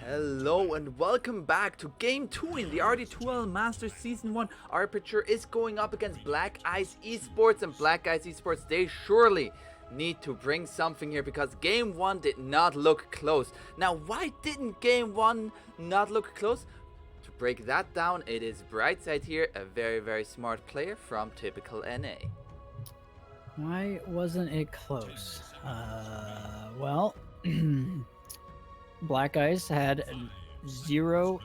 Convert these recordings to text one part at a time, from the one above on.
Hello and welcome back to Game 2 in the RD2L Masters Season 1. Aperture is going up against Black Ice Esports, and Black Ice Esports, they surely need to bring something here because Game 1 did not look close. Now, why didn't Game 1 not look close? To break that down, it is Brightside here, a very smart player from typical NA. Why wasn't it close? Well, Black Ice had 0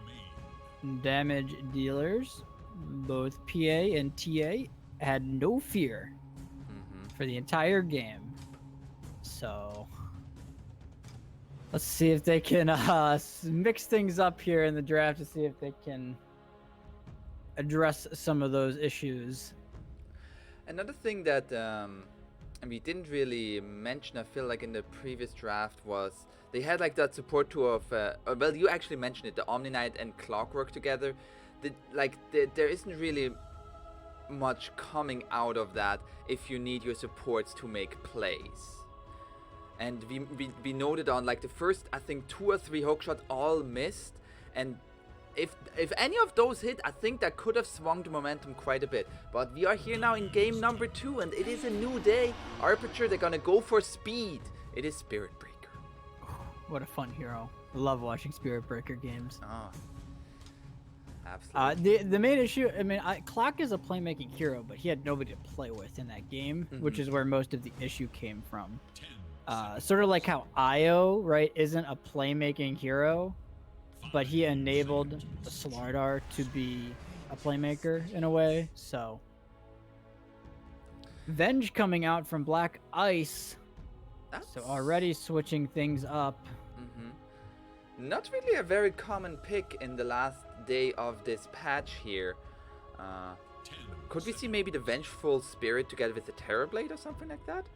damage dealers. Both PA and TA had no fear for the entire game. So let's see if they can mix things up here in the draft to see if they can address some of those issues. Another thing that we didn't really mention, I feel like, in the previous draft was they had like that support tool of, well, you actually mentioned it, the Omni Knight and Clockwork together. There isn't really much coming out of that if you need your supports to make plays. And we noted on like the first, I think, 2 or 3 hook shots all missed, and if any of those hit, I think that could have swung the momentum quite a bit. But we are here now in game number 2, and it is a new day. Aperture, they're gonna go for speed. It is Spirit Breaker. What a fun hero. I love watching Spirit Breaker games. Oh, absolutely. The main issue, I mean, Clock is a playmaking hero, but he had nobody to play with in that game, which is where most of the issue came from. Sort of like how Io, right, isn't a playmaking hero, but he enabled the Slardar to be a playmaker in a way. So Venge coming out from Black Ice. So already switching things up. Not really a very common pick in the last day of this patch here. Could we see maybe the Vengeful Spirit together with the Terrorblade or something like that?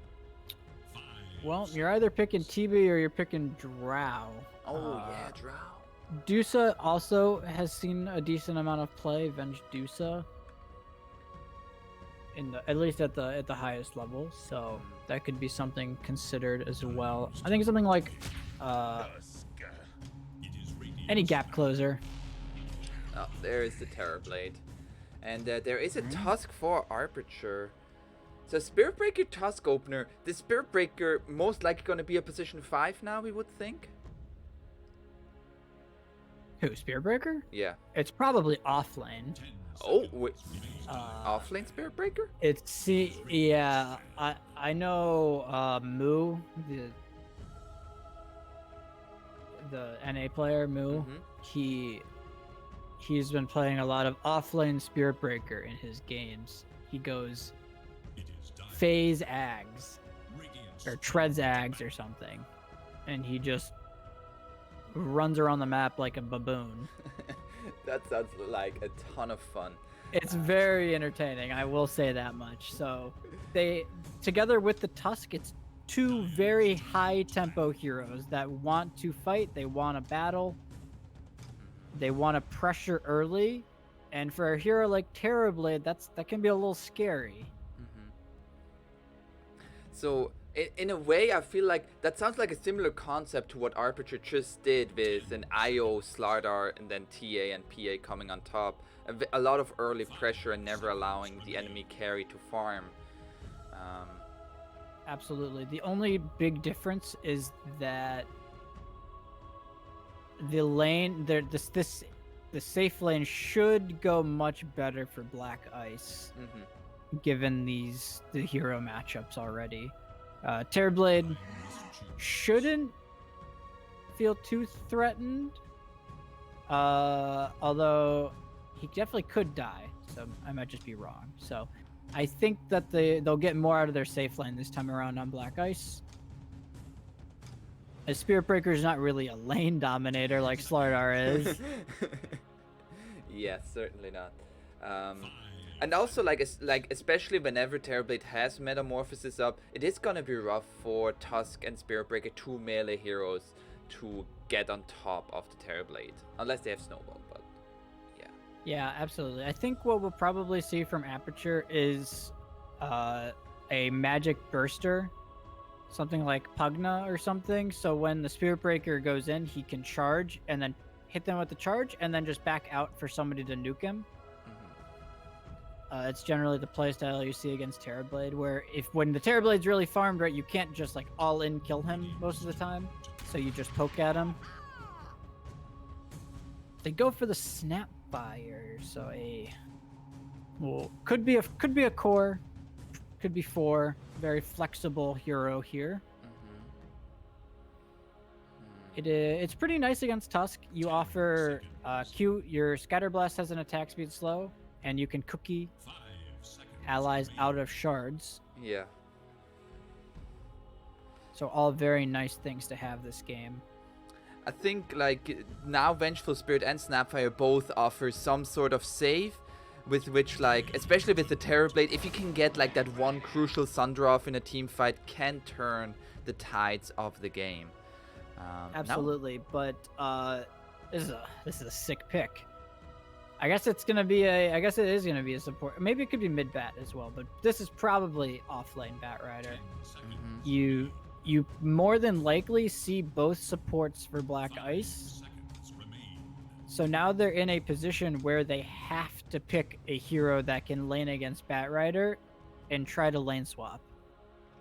Well, you're either picking TB or you're picking Drow. Oh yeah, Drow. Dusa also has seen a decent amount of play, Venge Dusa, at least at the highest level, so that could be something considered as well. I think something like any gap closer. Oh, there is the Terrorblade, and there is a Tusk for Aperture. So Spirit Breaker Tusk opener. The Spirit Breaker most likely going to be a position 5 now, we would think. Who, Spirit Breaker? Yeah. It's probably offlane. Oh, wait. Offlane Spirit Breaker? Yeah, I know Moo, the NA player, Moo, he's been playing a lot of offlane Spirit Breaker in his games. He goes phase Ags, or treads Ags or something, and he just runs around the map like a baboon. That sounds like a ton of fun. It's very entertaining, I will say that much. So they, together with the Tusk, it's 2 very high tempo heroes that want to fight, they want to battle, they want to pressure early, and for a hero like Terrorblade, that can be a little scary. So in a way, I feel like that sounds like a similar concept to what Aperture just did with an IO, Slardar, and then TA and PA coming on top. A lot of early pressure and never allowing the enemy carry to farm. Absolutely. The only big difference is that the lane, the safe lane should go much better for Black Ice, given the hero matchups already. Terrorblade shouldn't feel too threatened, although he definitely could die, so I might just be wrong. So I think that they'll get more out of their safe lane this time around on Black Ice. A Spirit Breaker is not really a lane dominator like Slardar is. Yes, certainly not. And also, like especially whenever Terrorblade has Metamorphosis up, it is gonna be rough for Tusk and Spirit Breaker, 2 melee heroes, to get on top of the Terrorblade, unless they have Snowball. But yeah. Yeah, absolutely. I think what we'll probably see from Aperture is a Magic Burster something like Pugna or something. So when the Spirit Breaker goes in, he can charge and then hit them with the charge and then just back out for somebody to nuke him. It's generally the playstyle you see against Terrorblade, where when the Terrorblade's really farmed, right, you can't just like all in kill him most of the time, so you just poke at him. They go for the Snapfire, so could be a core, could be 4, very flexible hero here. It's pretty nice against Tusk. You offer Q, your Scatterblast has an attack speed slow, and you can cookie allies out of shards. Yeah. So all very nice things to have this game. I think like now Vengeful Spirit and Snapfire both offer some sort of save with which, like, especially with the Terrorblade, if you can get like that one crucial Sunder off in a team fight, can turn the tides of the game. Absolutely, but this is a sick pick. I guess it is gonna be a support. Maybe it could be mid bat as well, but this is probably off lane Bat Rider. You more than likely see both supports for Black Ice. So now they're in a position where they have to pick a hero that can lane against Bat Rider and try to lane swap.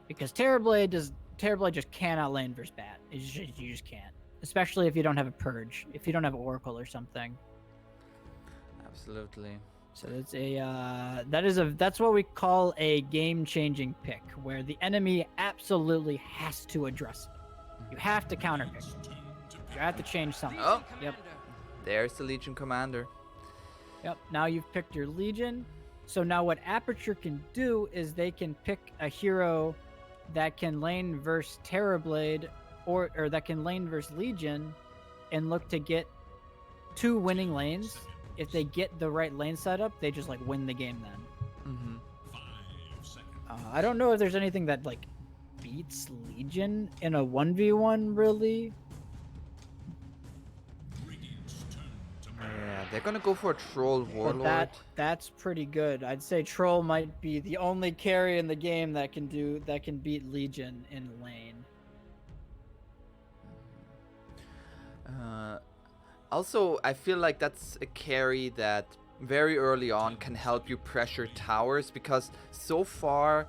Because Terrorblade just cannot lane versus Bat. You just can't. Especially if you don't have a Purge, if you don't have Oracle or something. Absolutely. So it's that's what we call a game-changing pick, where the enemy absolutely has to address it. You have to counter pick. You have to change something. Oh, yep. There's the Legion Commander. Yep. Now you've picked your Legion. So now what Aperture can do is they can pick a hero that can lane versus Terrorblade or that can lane versus Legion and look to get 2 winning lanes. If they get the right lane setup, they just like win the game then. I don't know if there's anything that like beats Legion in a 1v1 really. Yeah, they're gonna go for a Troll Warlord. But that's pretty good. I'd say Troll might be the only carry in the game that can beat Legion in lane. Also, I feel like that's a carry that very early on can help you pressure towers, because so far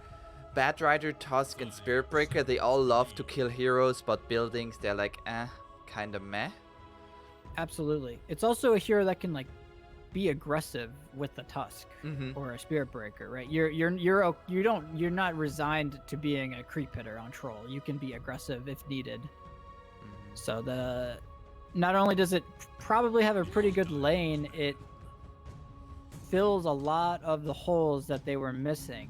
Bat Rider, Tusk, and Spirit Breaker, they all love to kill heroes, but buildings, they're like, kind of meh. Absolutely. It's also a hero that can like be aggressive with the Tusk or a Spirit Breaker, right? You're not resigned to being a creep hitter on Troll. You can be aggressive if needed. So not only does it probably have a pretty good lane, it fills a lot of the holes that they were missing.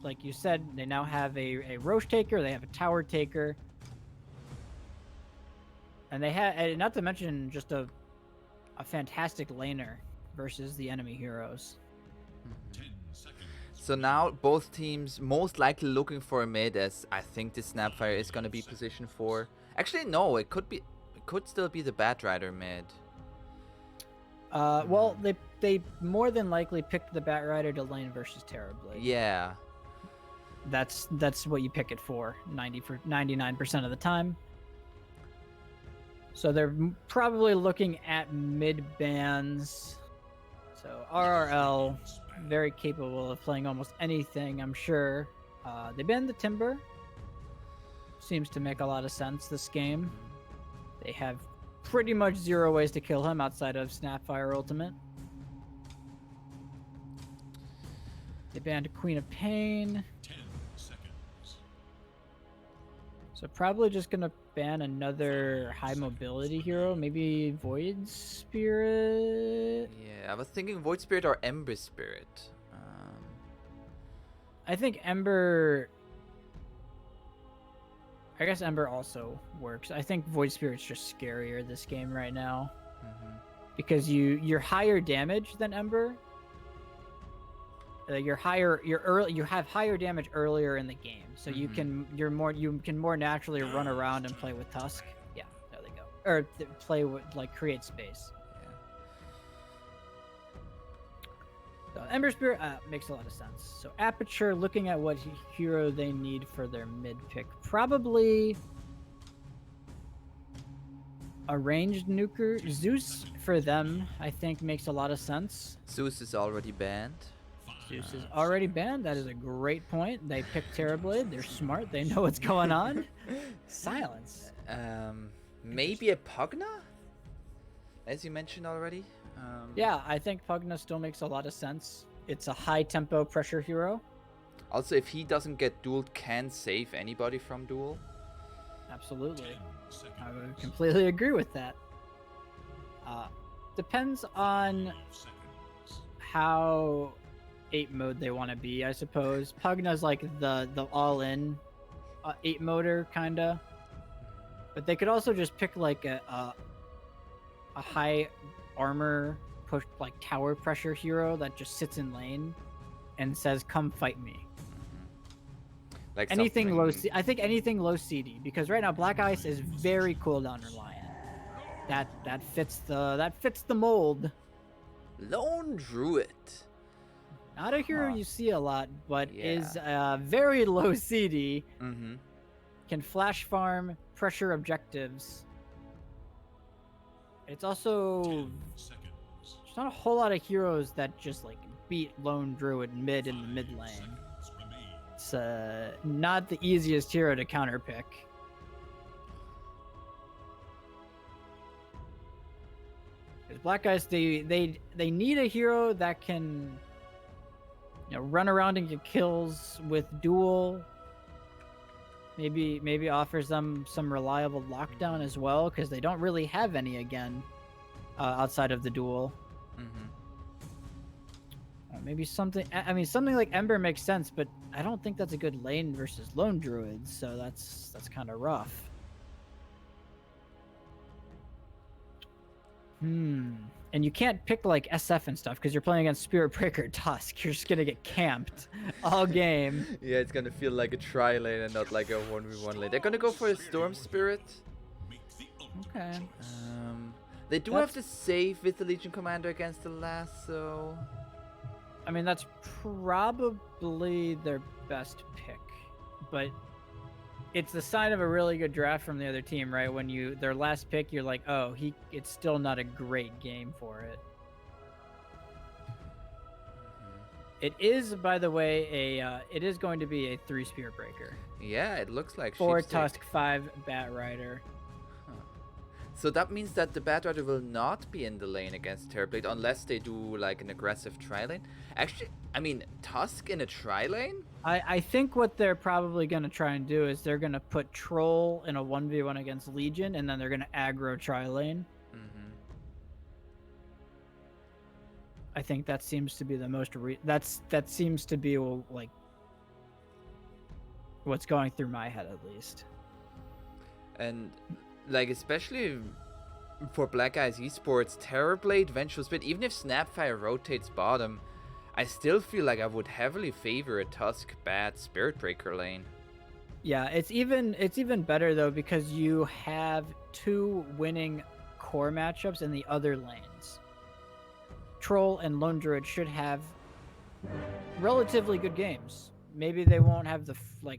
Like you said, they now have a Roche Taker, they have a Tower Taker, and they have, not to mention, just a fantastic laner versus the enemy heroes. So now both teams most likely looking for a mid, as I think this Snapfire is going to be position 4. Actually, no, it could still be the Bat Rider mid. Well, they more than likely picked the Bat Rider to lane versus Terrorblade. Yeah. That's what you pick it for 99% of the time. So they're probably looking at mid bans. So RRL, very capable of playing almost anything, I'm sure. They banned the Timber. Seems to make a lot of sense this game. They have pretty much 0 ways to kill him outside of Snapfire Ultimate. They banned Queen of Pain. 10 seconds. So probably just gonna ban another high mobility hero, maybe Void Spirit. Yeah, I was thinking Void Spirit or Ember Spirit. I think Ember. I guess Ember also works. I think Void Spirit's just scarier this game right now, because you're higher damage than Ember. You have higher damage earlier in the game, so you can more naturally run around and play with Tusk. Yeah, there they go. Or play with, like, create space. So Ember Spirit makes a lot of sense. So Aperture, looking at what hero they need for their mid pick, probably a ranged nuker. Zeus for them, I think, makes a lot of sense. Zeus is already banned. Zeus is already banned. That is a great point. They picked Terrorblade. They're smart. They know what's going on. Silence. Maybe a Pugna, as you mentioned already. Yeah, I think Pugna still makes a lot of sense. It's a high tempo pressure hero. Also, if he doesn't get dueled, can save anybody from duel. Absolutely. I would completely agree with that. Depends on how 8 mode they want to be, I suppose. Pugna's like the all-in 8 moder kinda. But they could also just pick like a high armor push, like tower pressure hero that just sits in lane and says, "Come fight me." Like anything something... low I think anything low CD, because right now Black Ice is very cooldown reliant. That fits the mold. Lone Druid. Not a hero you see a lot, but Yeah. is very low CD. Mm-hmm. Can flash farm, pressure objectives. It's also there's not a whole lot of heroes that just like beat Lone Druid mid in the mid lane. It's not the easiest hero to counterpick. Because Black Ice, they need a hero that can, run around and get kills with duel. Maybe offers them some reliable lockdown as well, because they don't really have any again outside of the duel. Mm-hmm. Maybe something. I mean, something like Ember makes sense, but I don't think that's a good lane versus Lone Druids. So that's kind of rough. And you can't pick like SF and stuff because you're playing against Spirit Breaker Tusk. You're just gonna get camped all game. Yeah, it's gonna feel like a tri lane and not like a 1v1 lane. They're gonna go for a Storm Spirit. Okay. They do have to save with the Legion Commander against the lasso. I mean, that's probably their best pick, but it's the sign of a really good draft from the other team, right? When their last pick, you're like, oh, it's still not a great game for it. It is, by the way, it is going to be a 3 Spirit Breaker. Yeah, it looks like 4 Sheepstick. Tusk, 5 Bat Rider. So that means that the Bat Rider will not be in the lane against Terrorblade unless they do like an aggressive tri-lane. Actually, I mean, Tusk in a tri-lane? I think what they're probably going to try and do is they're going to put Troll in a 1v1 against Legion, and then they're going to aggro tri-lane. Mm-hmm. I think that seems to be the most that seems to be like what's going through my head at least. And like especially for Black Eyes Esports, Terrorblade, Vengeful Spirit, even if Snapfire rotates bottom, I still feel like I would heavily favor a Tusk Bat Spirit Breaker lane. Yeah, it's even better though because you have 2 winning core matchups in the other lanes. Troll and Lone Druid should have relatively good games. Maybe they won't have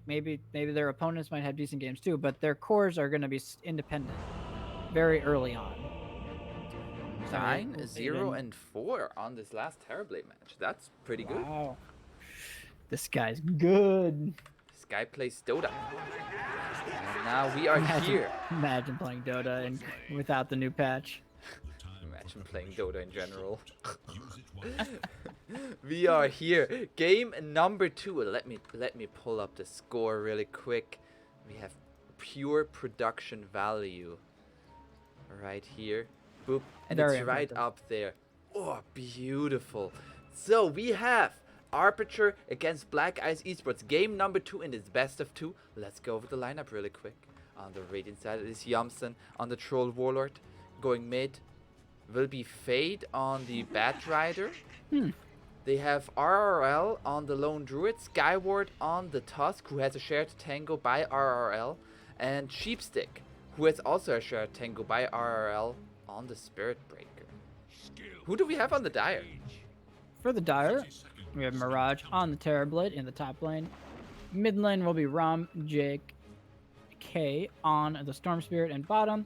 maybe their opponents might have decent games too, but their cores are going to be independent very early on. 9, 0, and 4 on this last Terrorblade match. That's pretty good. Wow. This guy's good. This guy plays Dota. And now we are here. Imagine playing Dota and without the new patch. Imagine playing Dota in general. We are here. Game number 2. Let me pull up the score really quick. We have pure production value right here. Boop. And Very it's right impressive. up there. Oh, beautiful. So we have Aperture against Black Eyes Esports. Game number 2 in this best of 2. Let's go over the lineup really quick. On the Radiant side, it is Yamsen. On the Troll Warlord, going mid, will be Fade on the Bat Rider. They have RRL on the Lone Druid, Skyward on the Tusk, who has a shared tango by RRL, and Sheepstick, who has also a shared tango by RRL on the Spirit Breaker. Who do we have on the Dire? For the Dire, we have Mirage on the Terrorblade in the top lane. Mid lane will be Rom, Jake, K on the Storm Spirit, and bottom.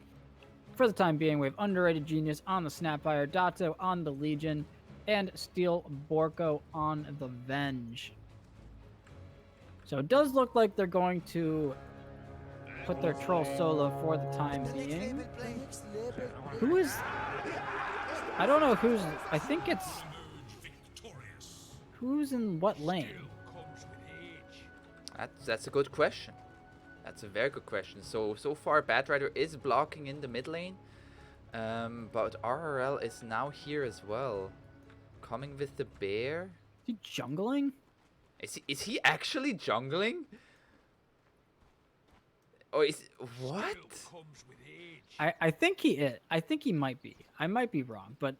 For the time being, we have Underrated Genius on the Snapfire, Dato on the Legion, and Steel Borko on the Venge. So it does look like they're going to put their troll solo for the time being. Who is... I don't know who's... I think it's... Who's in what lane? That's a good question. That's a very good question. So far, Batrider is blocking in the mid lane, but RRL is now here as well, coming with the bear. Is he jungling? Is he actually jungling? Or is what? I think he is. I think he might be. I might be wrong, but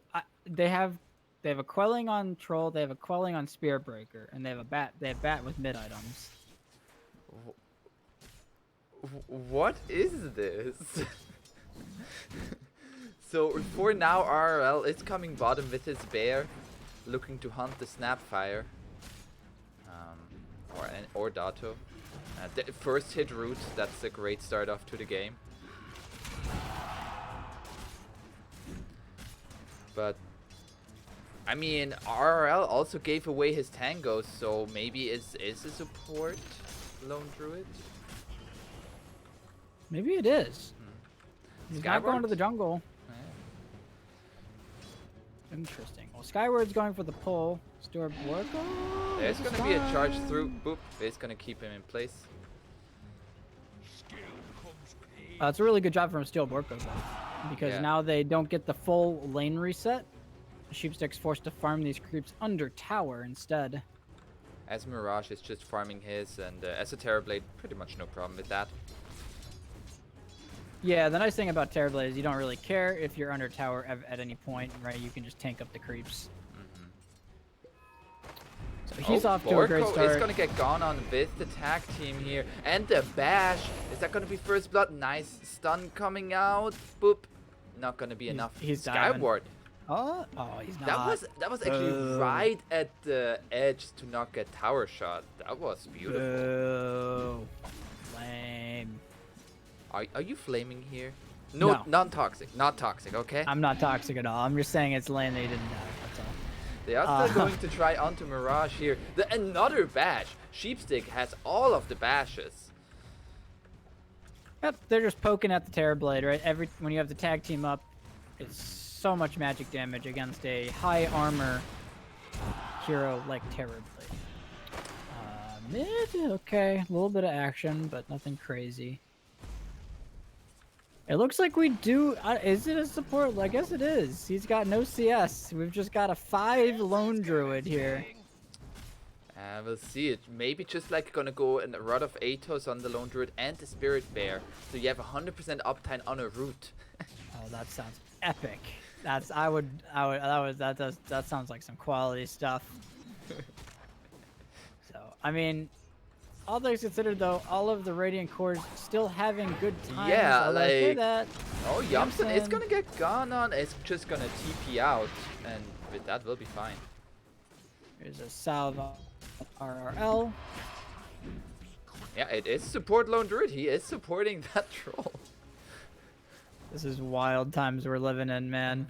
they have a quelling on troll, they have a quelling on spear breaker, and they have a bat. They have bat with mid items. What is this? So for now, RRL is coming bottom with his bear, looking to hunt the Snapfire, or Dato. The first hit root, that's a great start off to the game. But I mean, RRL also gave away his tangos, so maybe is a support lone druid? Maybe it is. He's not going to the jungle. Yeah. Interesting. Well, Skyward's going for the pull. Store Borko. There's going to be a charge through. Boop. It's going to keep him in place. It's a really good job from Steel Borko, though, because now they don't get the full lane reset. Sheepstick's forced to farm these creeps under tower instead. As Mirage is just farming his, and as a Terrorblade, pretty much no problem with that. Yeah, the nice thing about Terrorblade is you don't really care if you're under tower at any point, right? You can just tank up the creeps. So he's off to a great start. Is going to get gone on with the tag team here. And the bash. Is that going to be first blood? Nice stun coming out. Boop. Not going to be enough. He's Skyward. Oh, he's not. That was actually right at the edge to knock a tower shot. That was beautiful. Lame. Are you flaming here? No, non-toxic. Not toxic, okay? I'm not toxic at all. I'm just saying it's lame that he didn't die. That's all. They are still going to try onto Mirage here. Another bash. Sheepstick has all of the bashes. Yep, they're just poking at the Terrorblade, right? When you have the tag team up, it's so much magic damage against a high armor hero like Terrorblade. Mid, okay, a little bit of action, but nothing crazy. It looks like we do. Is it a support? I guess it is. He's got no CS. We've just got a 5 lone druid here. We'll see it. Maybe just like gonna go in a Rod of Atos on the lone druid and the spirit bear, so you have 100% uptime on a root. Oh, that sounds epic. That sounds like some quality stuff. So I mean, all things considered, though, all of the Radiant cores still having good times. Yeah, like that. Oh, Yamsen is gonna get gone on. It's just gonna TP out, and with that, we'll be fine. There's a salve on RRL. Yeah, it is support lone druid. He is supporting that troll. This is wild times we're living in, man.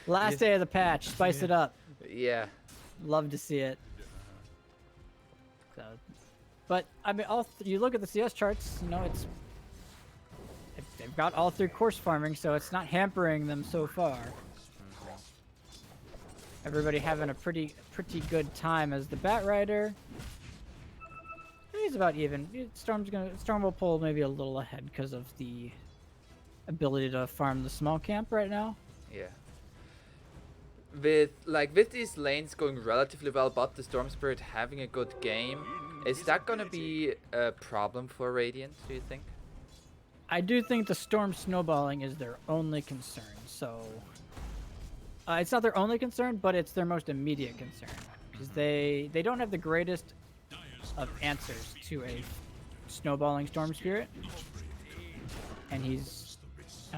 Last day of the patch, spice it up. Yeah. Love to see it. So, but I mean, you look at the CS charts. You know, they've got all 3 course farming, so it's not hampering them so far. Everybody having a pretty good time as the Batrider. He's about even. Storm will pull maybe a little ahead because of the ability to farm the small camp right now. Yeah. With these lanes going relatively well, but the Storm Spirit having a good game, is that gonna be a problem for Radiant, do you think? I do think the Storm snowballing is their only concern. So it's not their only concern, but it's their most immediate concern because they don't have the greatest of answers to a snowballing Storm Spirit, and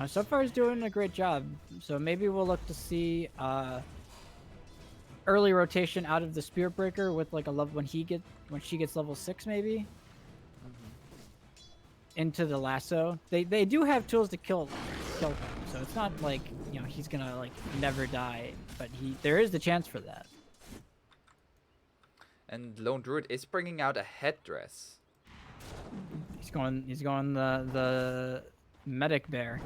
so far he's doing a great job. So maybe we'll look to see early rotation out of the Spirit Breaker with like a level when she gets level 6 maybe into the lasso. They do have tools to kill him, so it's not like he's gonna like never die, but there is the chance for that. And Lone Druid is bringing out a headdress. He's going the medic bear.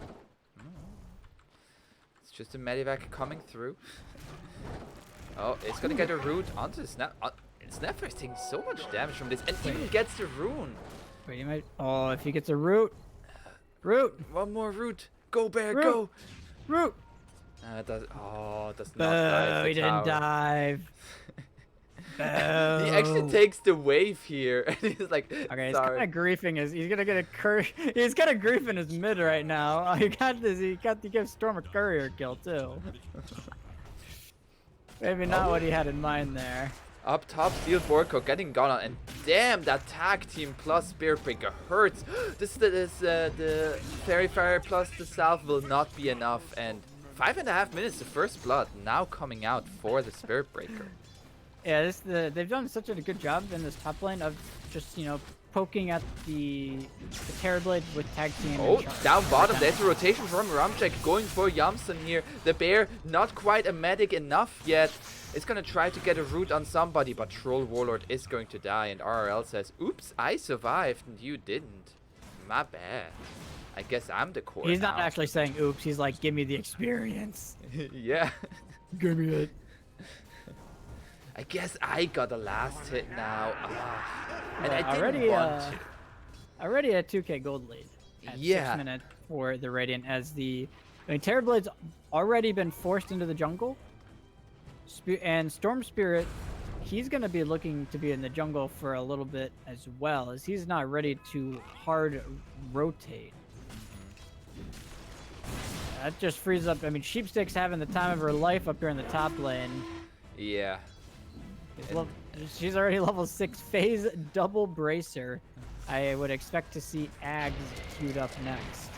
It's just a medivac coming through. Oh, it's gonna get a root onto the snap. Snapper is taking so much damage from this, and even gets the rune. Wait, you might. Oh, if he gets a root. One more root. Go bear, Root. go. Root. Does not dive. He didn't dive. He actually takes the wave here, and he's like, okay, he's sorry. kind of griefing his. He's gonna get a He's got a grief in his mid right now. Oh, he got this. He gives Storm a courier kill too. Maybe not what he had in mind there. Up top, Steel Borko getting gone on, and damn, that tag team plus Spirit Breaker hurts. The Fairy Fire plus the Salve will not be enough, and 5.5 minutes to first blood now coming out for the Spirit Breaker. Yeah, they've done such a good job in this top lane of just poking at the Terrorblade with tag team. Oh, down bottom, there's a rotation from Ramchek going for Yamson here. The bear not quite a medic enough yet. It's gonna try to get a root on somebody, but Troll Warlord is going to die, and RRL says, oops, I survived and you didn't. My bad. I guess I'm the core He's now. not actually saying oops, he's like, give me the experience. Yeah. Give me it. I guess I got the last hit now. And I didn't already, want to. Already a 2k gold lead at 6 minutes for the Radiant as Terrorblade's already been forced into the jungle. And Storm Spirit, he's going to be looking to be in the jungle for a little bit as well, as he's not ready to hard rotate. That just frees up. I mean, Sheepstick's having the time of her life up here in the top lane. Yeah. She's already level 6. Phase double bracer. I would expect to see Ags queued up next.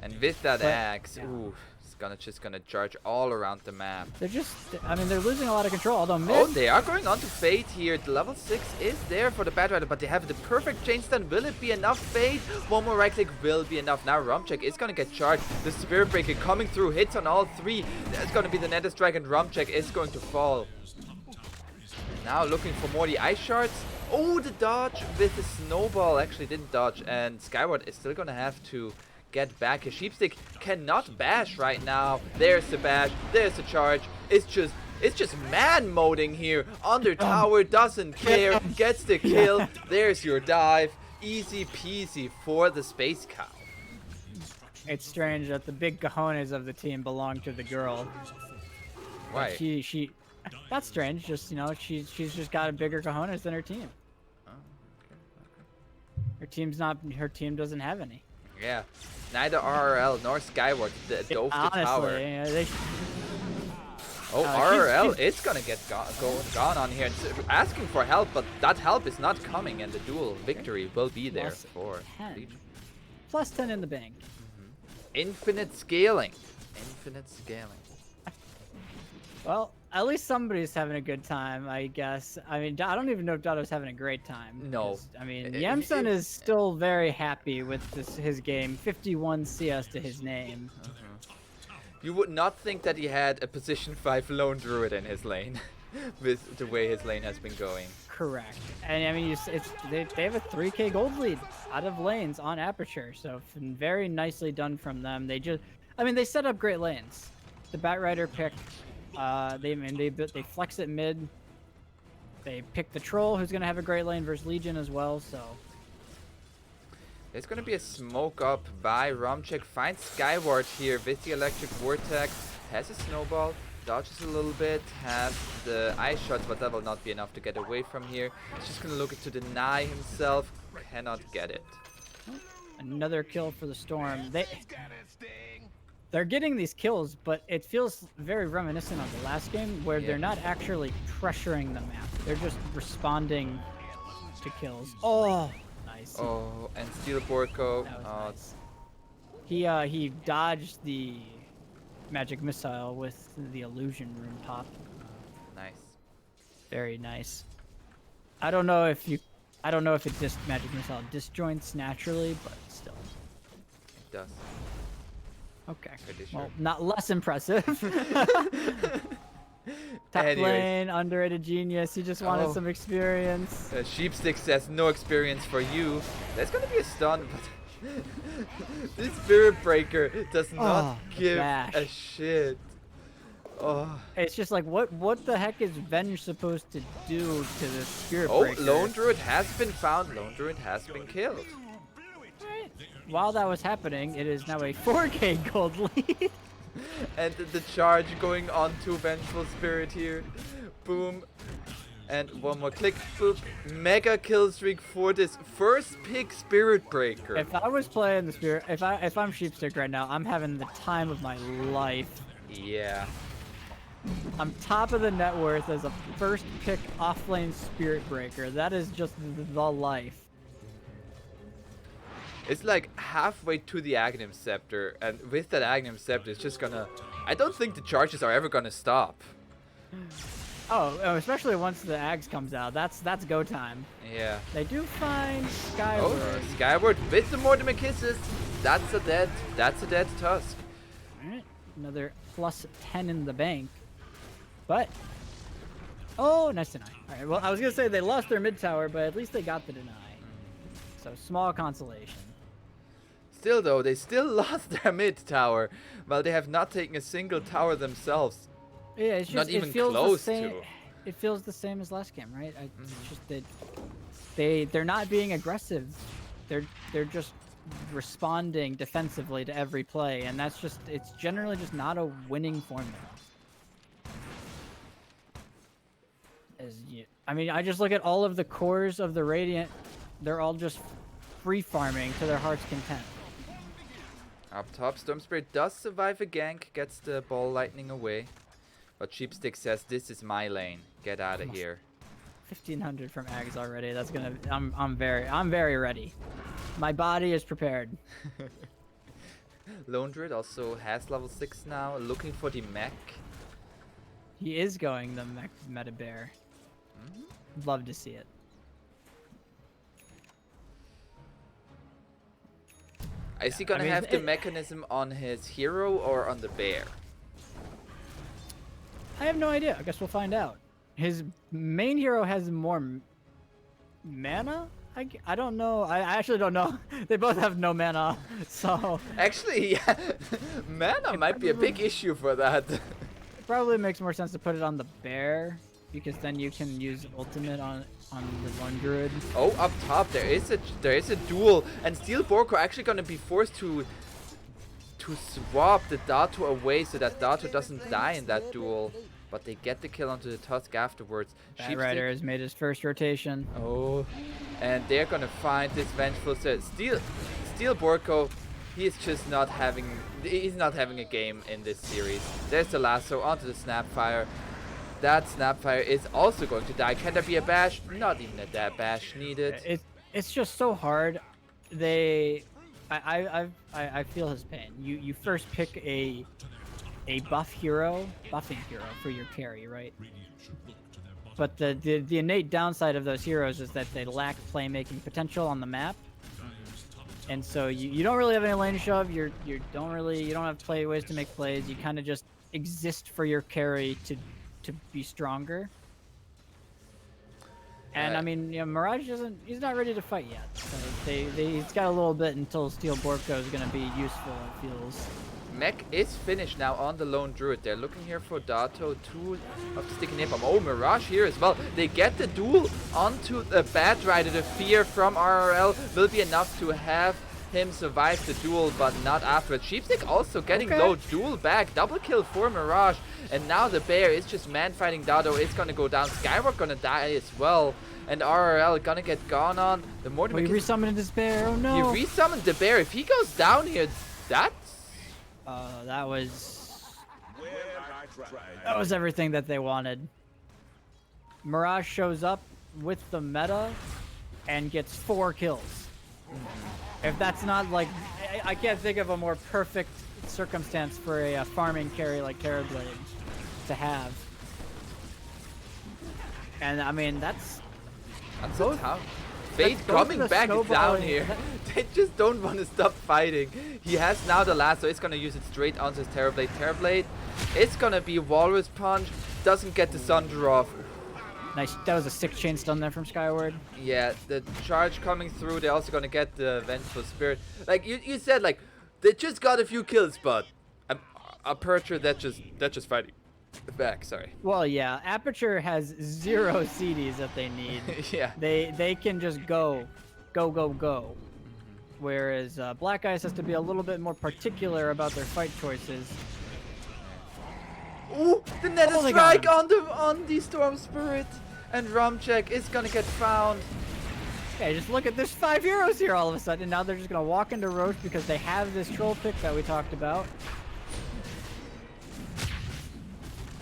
And with that axe, ooh, it's just gonna charge all around the map. They're they're losing a lot of control, although mid... Oh, they are going on to Fade here. The level 6 is there for the Bad Rider, but they have the perfect chain stun. Will it be enough? Fade? One more right click will be enough. Now Rumcheck is gonna get charged. The Spirit Breaker coming through, hits on all 3. That's gonna be the Nether Strike, and Rumcheck is going to fall. Now looking for more the Ice Shards. Oh, the dodge with the Snowball actually didn't dodge, and Skyward is still gonna have to get back. A Sheepstick cannot bash right now. There's the bash, there's the charge. It's just man moding here. Under tower, doesn't care, gets the kill. There's your dive. Easy peasy for the Space Cow. It's strange that the big cojones of the team belong to the girl. Why? She that's strange. Just she's just got a bigger cojones than her team. Oh, okay. Her team doesn't have any. Yeah, neither RRL nor Skyward dove the tower. Yeah, RRL is gonna get gone on here. It's asking for help, but that help is not coming, and the dual victory will be there for Legion. Plus 10 in the bank. Infinite scaling. Infinite scaling. Well, at least somebody's having a good time, I guess. I mean, I don't even know if Dotto's having a great time. No. I mean, Yamson is still very happy with his game. 51 CS to his name. You would not think that he had a position 5 Lone Druid in his lane, with the way his lane has been going. Correct. And I mean, they have a 3k gold lead out of lanes on Aperture, so very nicely done from them. They set up great lanes. The Batrider pick. They flex it mid. They pick the Troll, who's gonna have a great lane versus Legion as well. So there's gonna be a smoke up by Romchek. Finds Skyward here with the Electric Vortex. Has a Snowball, dodges a little bit, has the Ice Shots, but that will not be enough to get away from here. He's just gonna look to deny himself. Cannot get it. Another kill for the Storm. They're getting these kills, but it feels very reminiscent of the last game where they're not actually pressuring the map. They're just responding to kills. Oh, nice. Oh, and Steel Borko. Nice. He dodged the magic missile with the illusion rune pop. Very nice. I don't know if it magic missile disjoints naturally, but still. It does. Okay. Pretty Well, sure. not less impressive. Top Anyways. lane, underrated genius. He just wanted Oh. some experience. Sheepstick says no experience for you. There's gonna be a stun, but this Spirit Breaker does not give bash. a shit. Oh, It's just like, what the heck is Venge supposed to do to the Spirit oh, Breaker? Lone Druid has been found. Lone Druid has been killed. Right. While that was happening, it is now a 4K gold lead. And the charge going on to Vengeful Spirit here. Boom. And one more click. Boop. Mega kill streak for this first pick Spirit Breaker. If I was playing the Spirit, if I'm Sheepstick right now, I'm having the time of my life. Yeah. I'm top of the net worth as a first pick offlane Spirit Breaker. That is just the life. It's like halfway to the Aghanim Scepter, and with that Aghanim Scepter, it's just gonna... I don't think the charges are ever gonna stop. Oh, especially once the Axe comes out. That's go time. Yeah. They do find Skyward. Oh, Skyward with the Mortimer Kisses. That's a dead Tusk. Alright, another plus 10 in the bank. But, oh, nice deny. Alright, well, I was gonna say they lost their mid tower, but at least they got the deny. So, small consolation. Still though, they still lost their mid tower, while they have not taken a single tower themselves. Yeah, it's just, Not even it feels close the same. to. It feels the same as last game, right? It's just that they're not being aggressive. They're just responding defensively to every play, and it's generally just not a winning formula. I mean, I just look at all of the cores of the Radiant. They're all just free farming to their heart's content. Up top, Storm Spirit does survive a gank, gets the ball lightning away. But Sheepstick says, this is my lane. Get out of here. 1500 from Ags already. That's gonna. I'm very ready. My body is prepared. Lone Druid also has level 6 now, looking for the mech. He is going the meta bear. Love to see it. Is he gonna have the mechanism on his hero or on the bear? I have no idea. I guess we'll find out. His main hero has more mana? I don't know. I actually don't know. They both have no mana, so... Actually, yeah. Mana might be a big issue for that. It probably makes more sense to put it on the bear, because then you can use ultimate on the Lone Druid. Oh, up top there is a duel, and Steel Borko actually gonna be forced to swap the Dato away so that Dato doesn't die in that duel. But they get the kill onto the Tusk afterwards. Bat Rider has made his first rotation. Oh, and they're gonna find this vengeful Steel Borko. He's just not having a game in this series. There's the lasso onto the Snapfire. That Snapfire is also going to die. Can there be a bash? Not even a that bash needed. It's just so hard. I feel his pain. You first pick a buffing hero for your carry, right? But the innate downside of those heroes is that they lack playmaking potential on the map. And so you don't really have any lane shove. You don't have ways to make plays. You kind of just exist for your carry to be stronger. And I mean, Mirage he's not ready to fight yet. So he's got a little bit until Steel Borko is going to be useful, it feels. Mech is finished now on the Lone Druid. They're looking here for Dato, 2 of the Sticky Napalm. Oh, Mirage here as well. They get the duel onto the Bat Rider. The fear from RRL will be enough to have him survive the duel, but not afterwards. Sheepstick also getting low duel back. Double kill for Mirage. And now the bear is just man fighting Dato. It's gonna go down. Skyward gonna die as well. And RRL gonna get gone on. The Mortimer he resummoned his bear. Oh no. He resummoned the bear. If he goes down here, that's... that was everything that they wanted. Mirage shows up with the meta and gets 4 kills. If that's not like, I can't think of a more perfect circumstance for a farming carry like Terrorblade to have. And I mean, that's a town. Fate both coming the back down snowballing- here. They just don't want to stop fighting. He has now the last, so it's gonna use it straight onto his Terrorblade. Terrorblade, it's gonna be Walrus Punch. Doesn't get the Sunder off. nice. That was a 6-chain stun there from Skyward. Yeah, the charge coming through. They're also gonna get the Vengeful Spirit. Like you said, like they just got a few kills, but Aperture that just fighting back. Sorry. Well, yeah, Aperture has 0 CDs that they need. Yeah. They can just go. Whereas Black Ice has to be a little bit more particular about their fight choices. Ooh, the Nether Oh, they got Strike on the Storm Spirit, and Rumcheck is gonna get found. Okay, just look at this 5 heroes here all of a sudden. Now they're just gonna walk into Roche because they have this troll pick that we talked about.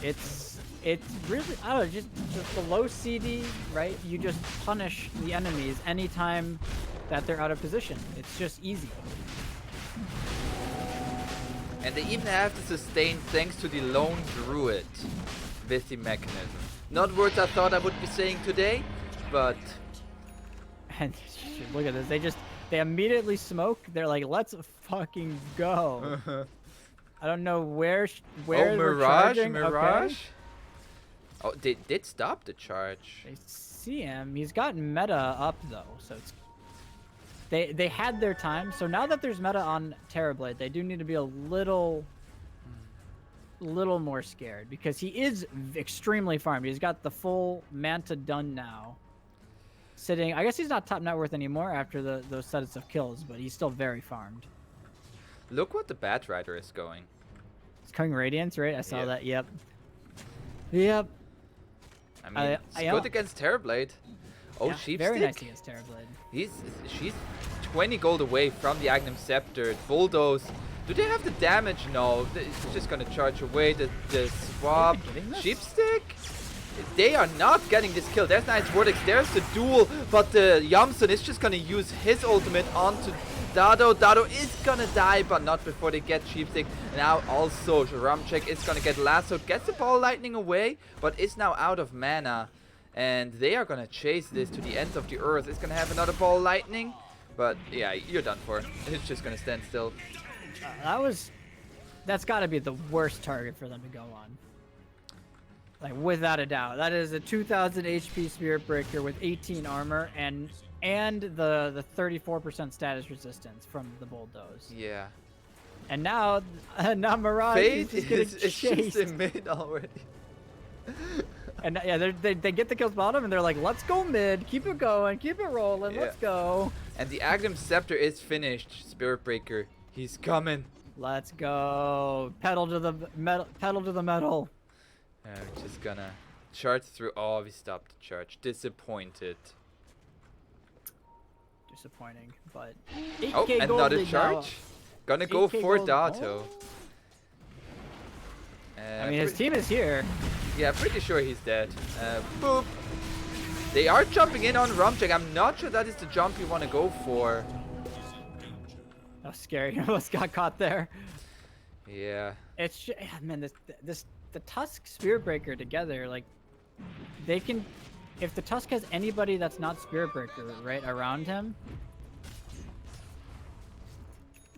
It's really, I don't know, just the low CD, right? You just punish the enemies anytime that they're out of position. It's just easy. And they even have to sustain thanks to the Lone Druid with the mechanism. Not words I thought I would be saying today, but And look at this. They immediately smoke. They're like, let's fucking go. I don't know where oh, we're Mirage, charging. Mirage. Okay. Oh, they did stop the charge. They see him. He's got meta up though, so it's they had their time. So now that there's meta on Terrorblade, they do need to be a little more scared because he is extremely farmed. He's got the full Manta done now. Sitting, I guess he's not top net worth anymore after those sets of kills, but he's still very farmed. Look what the Bat Rider is going. It's coming Radiance, right? I saw Yep. that. Yep. Yep. I mean, it's good against Terrorblade. Oh, Yeah, Sheepstick. very nice against Terrorblade. She's 20 gold away from the Agnum Scepter. Bulldoze. Do they have the damage? No. It's just gonna charge away the swap. getting this? Sheepstick? They are not getting this kill. There's Knight's Vortex. There's the duel. But the Yamsun is just gonna use his ultimate onto Dado. Dado is gonna die, but not before they get Sheepstick. Now also Rumcheck is gonna get lassoed. Gets the Ball Lightning away, but is now out of mana. And they are gonna chase this to the ends of the earth. It's gonna have another Ball Lightning. But yeah, you're done for. It's just gonna stand still. That's got to be the worst target for them to go on. Like without a doubt, that is a 2,000 HP Spirit Breaker with 18 armor and the 34% status resistance from the Bulldoze. Yeah. And now Mirage Fate is getting is chased. just in mid already. And yeah, they get the kills bottom and they're like, let's go mid, keep it going, keep it rolling, Yeah. let's go. And the Agnum Scepter is finished. Spirit Breaker, he's coming. Let's go. Pedal to the metal. We're just gonna charge through. Oh, we stopped the charge. Disappointed. Disappointing, but Oh, 8K gold another lead charge. now. Gonna go 8K for gold. Dato. I mean, his team is here. Yeah, pretty sure he's dead. Boop. They are jumping in on Rumcheck. I'm not sure that is the jump you want to go for. That was scary. Almost got caught there. Yeah. It's man, the Tusk Spirit Breaker together, like they can. If the Tusk has anybody that's not Spirit Breaker right around him,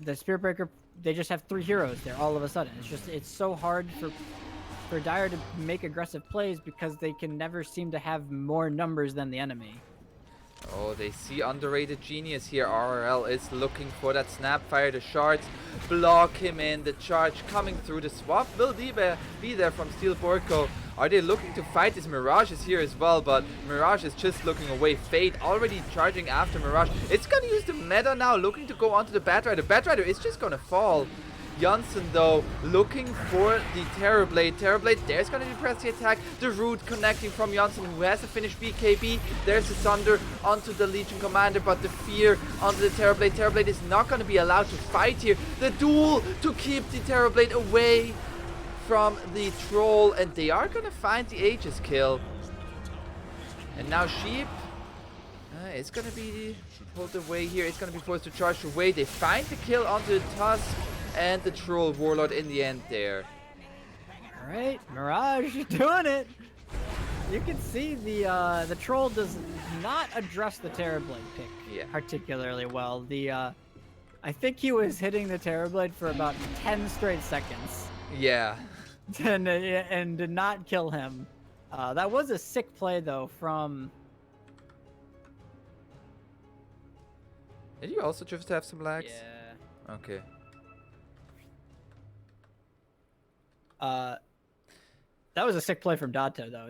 the Spirit Breaker, they just have 3 heroes there all of a sudden. It's so hard for Dire to make aggressive plays because they can never seem to have more numbers than the enemy. Oh, they see underrated genius here. RRL is looking for that Snapfire. The shards block him in. The charge coming through. The swap will be there from Steel Borko. Are they looking to fight? This Mirage is here as well, but Mirage is just looking away. Fate already charging after Mirage. It's gonna use the meta now, looking to go onto the Bat Rider. Bat Rider is just gonna fall. Janssen though looking for the Terrorblade. Terrorblade, there's gonna be press the attack. The root connecting from Janssen, who has a finished BKB. There's the Thunder onto the Legion Commander, but the fear onto the Terrorblade. Terrorblade is not gonna be allowed to fight here. The duel to keep the Terrorblade away from the Troll, and they are gonna find the Aegis kill. And now Sheep is gonna be pulled away here. It's gonna be forced to charge away. They find the kill onto the Tusk and the Troll Warlord in the end there. All right, Mirage, you're doing it. You can see the troll does not address the Terrorblade pick particularly well. I think he was hitting the Terrorblade for about 10 straight seconds. Yeah. And did not kill him. That was a sick play though from. Did you also just have some lags? Yeah. Okay. That was a sick play from Dato though.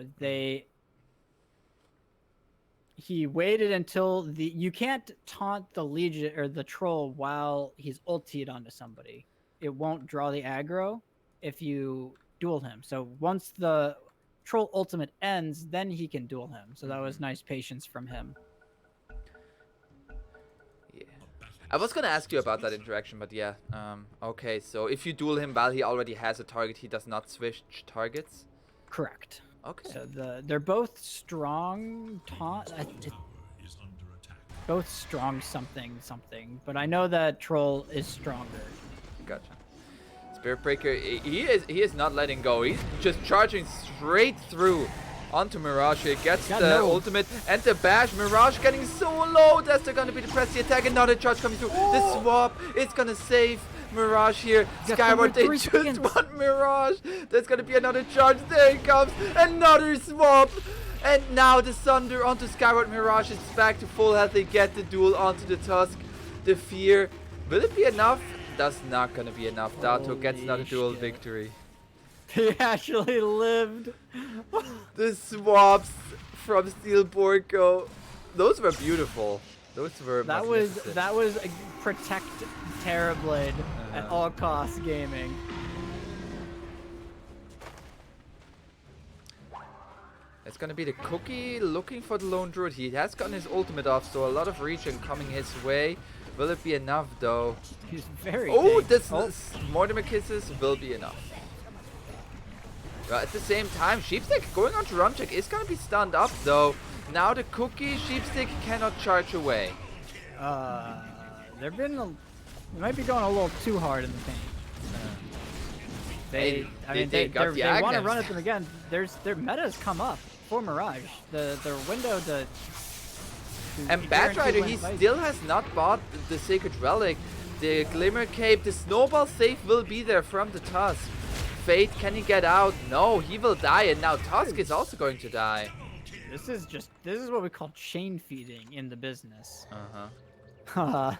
He waited until you can't taunt the Legion or the troll while he's ultied onto somebody. It won't draw the aggro if you duel him. So once the troll ultimate ends, then he can duel him. So that was nice patience from him. Yeah. I was gonna ask you about that interaction, but yeah. Okay, so if you duel him while he already has a target, he does not switch targets? Correct. Okay. So they're both strong taunt. Both strong something, but I know that troll is stronger. Gotcha. Spirit Breaker, he is not letting go. He's just charging straight through onto Mirage. He gets the ultimate and the bash. Mirage getting so low. That's gonna be the press the attack. Another charge coming through. The swap. It's gonna save Mirage here. Skyward, they just want Mirage. There's gonna be another charge. There it comes. Another swap. And now the Sunder onto Skyward. Mirage is back to full health. They get the duel onto the Tusk. The Fear. Will it be enough? That's not gonna be enough. Dato gets another duel victory. He actually lived. The swaps from Steel Borko. Those were beautiful. Those were that was a protect Terrorblade at all costs gaming. It's gonna be the Cookie looking for the Lone Druid. He has gotten his ultimate off, so a lot of regen coming his way. Will it be enough though? He's very big. This Mortimer Kisses will be enough. But at the same time, Sheepstick going on to Runcheck is gonna be stunned up though. Now the Cookie, Sheepstick cannot charge away. They might be going a little too hard in the paint. They want to run at them again. Their metas come up for Mirage. The window to and Batrider, he still has not bought the Sacred Relic. The Glimmer Cape, the Snowball save will be there from the Tusk. Fate, can he get out? No, he will die, and now Tusk is also going to die. This is what we call chain feeding in the business. I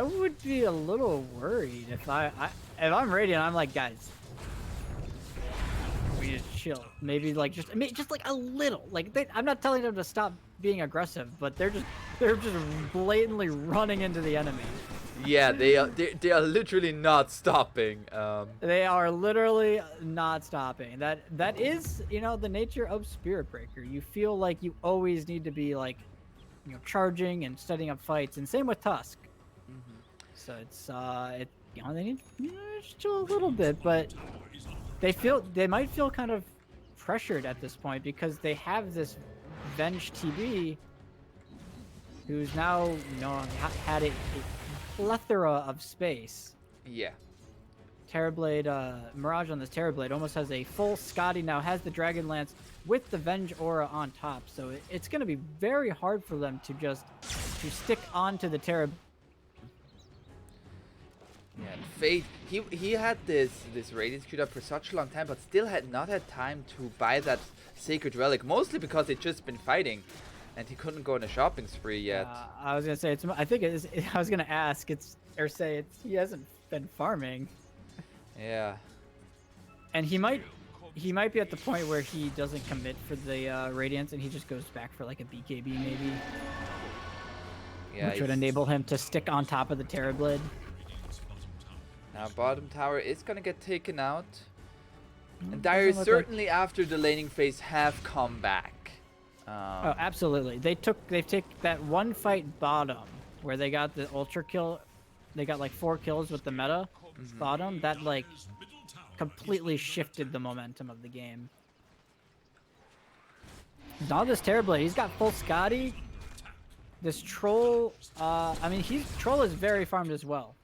would be a little worried if I'm Radiant. I'm like, guys, we just chill. Maybe like just like a little. Like I'm not telling them to stop being aggressive, but they're just blatantly running into the enemy. Yeah, they are literally not stopping. They are literally not stopping. That is, the nature of Spirit Breaker. You feel like you always need to be like, charging and setting up fights, and same with Tusk. So it's they need just chill a little bit, but they might feel kind of pressured at this point because they have this Venge TB who's now had a plethora of space. Yeah. Terrorblade, Mirage on this Terrorblade almost has a full Scotty now, has the Dragon Lance with the Venge aura on top, so it's going to be very hard for them to stick onto the Terrorblade. Yeah, Fate, he had this Radiant Screwed Up for such a long time, but still had not had time to buy that Sacred Relic, mostly because they'd just been fighting, and he couldn't go on a shopping spree yet. I was gonna say I was gonna ask he hasn't been farming. Yeah. And he might be at the point where he doesn't commit for the Radiance, and he just goes back for like a BKB maybe. Yeah. Which would enable him to stick on top of the Terrorblade. Now bottom tower is gonna get taken out. And Dire certainly after the laning phase have come back. Oh, absolutely. They've taken that one fight bottom where they got the ultra kill. They got like 4 kills with the meta bottom. That like completely shifted the momentum of the game. Now this Terrorblade, he's got full Scotty. This troll, troll is very farmed as well.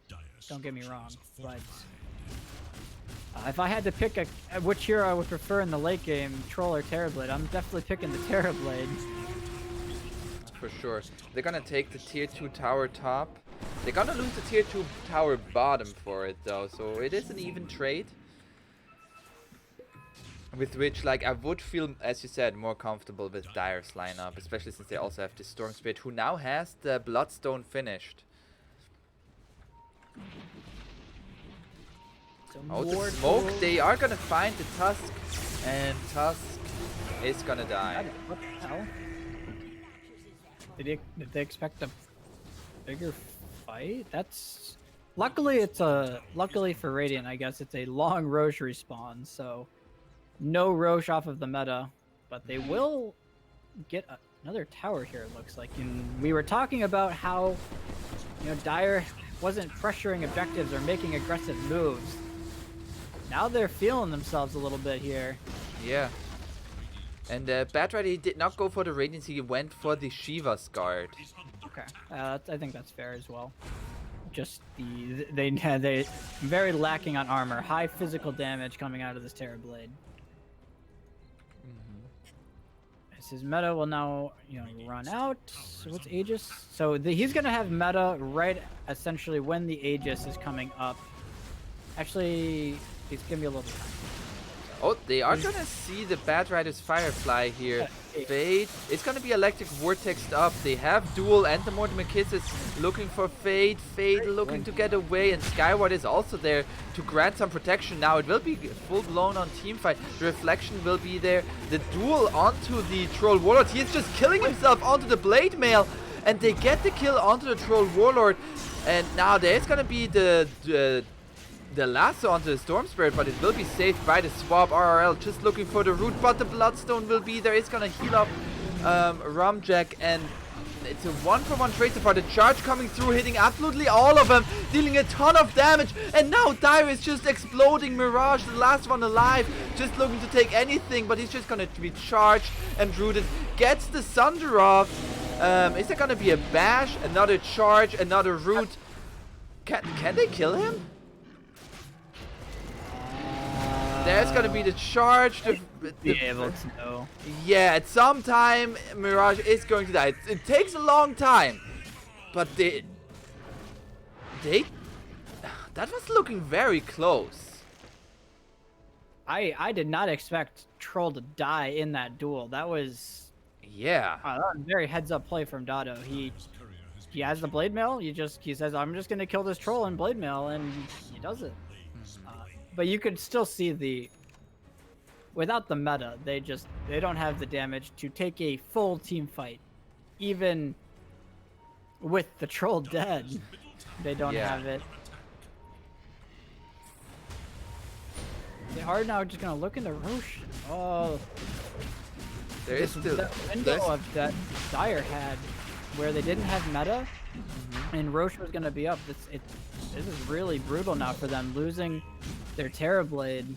Don't get me wrong, but If I had to pick which hero I would prefer in the late game, Troll or Terrorblade, I'm definitely picking the Terrorblade. For sure. They're gonna take the tier 2 tower top. They're gonna lose the tier 2 tower bottom for it though, so it is an even trade. With which, like, I would feel, as you said, more comfortable with Dire's lineup, especially since they also have the Storm Spirit, who now has the Bloodstone finished. Oh, the smoke, they are gonna find the Tusk, and Tusk is gonna die. What the hell? Did they expect a bigger fight? That's... Luckily for Radiant, I guess it's a long Roche respawn, so no Roche off of the meta, but they will get another tower here, it looks like. And we were talking about how, you know, Dire wasn't pressuring objectives or making aggressive moves. Now they're feeling themselves a little bit here. Yeah. And Batrider, he did not go for the Radiance, he went for the Shiva's Guard. Okay, I think that's fair as well. Just they very lacking on armor, high physical damage coming out of this Terrorblade. His meta will now, you know, run out. So what's Aegis? So he's gonna have meta right essentially when the Aegis is coming up. Actually, it's gonna be a little bit time. Oh, they are gonna see the Batrider's Firefly here. Fade. It's gonna be Electric Vortexed up. They have dual and the Mortimer Kisses looking for Fade. Fade looking to get away, and Skyward is also there to grant some protection. Now it will be full blown on team fight. The Reflection will be there. The duel onto the Troll Warlord. He is just killing himself onto the Blade Mail, and they get the kill onto the Troll Warlord. And now there's gonna be the lasso onto the Storm Spirit, but it will be saved by the swap. RRL just looking for the root, but the Bloodstone will be there. It's gonna heal up Rumjack, and it's a 1-for-1 trade so far. The charge coming through, hitting absolutely all of them, dealing a ton of damage, and now Dire is just exploding. Mirage, the last one alive, just looking to take anything, but he's just gonna be charged and rooted. Gets the Sunder off. Is there gonna be a bash, another charge, another root? Can they kill him? There's gonna be the charge. Be able to know. Yeah, at some time Mirage is going to die. It takes a long time, but that was looking very close. I did not expect Troll to die in that duel. That was Yeah. that was very heads up play from Dado. He has the Blade Mail. He says, I'm just gonna kill this Troll in Blade Mail, and he does it. But you could still see without the meta, they don't have the damage to take a full team fight. Even with the Troll dead, they don't have it. They are now just gonna look into Roche. Oh, There is still the window of that Dire had where they didn't have meta, and Roche was gonna be up. This is really brutal now for them, losing their Terrorblade.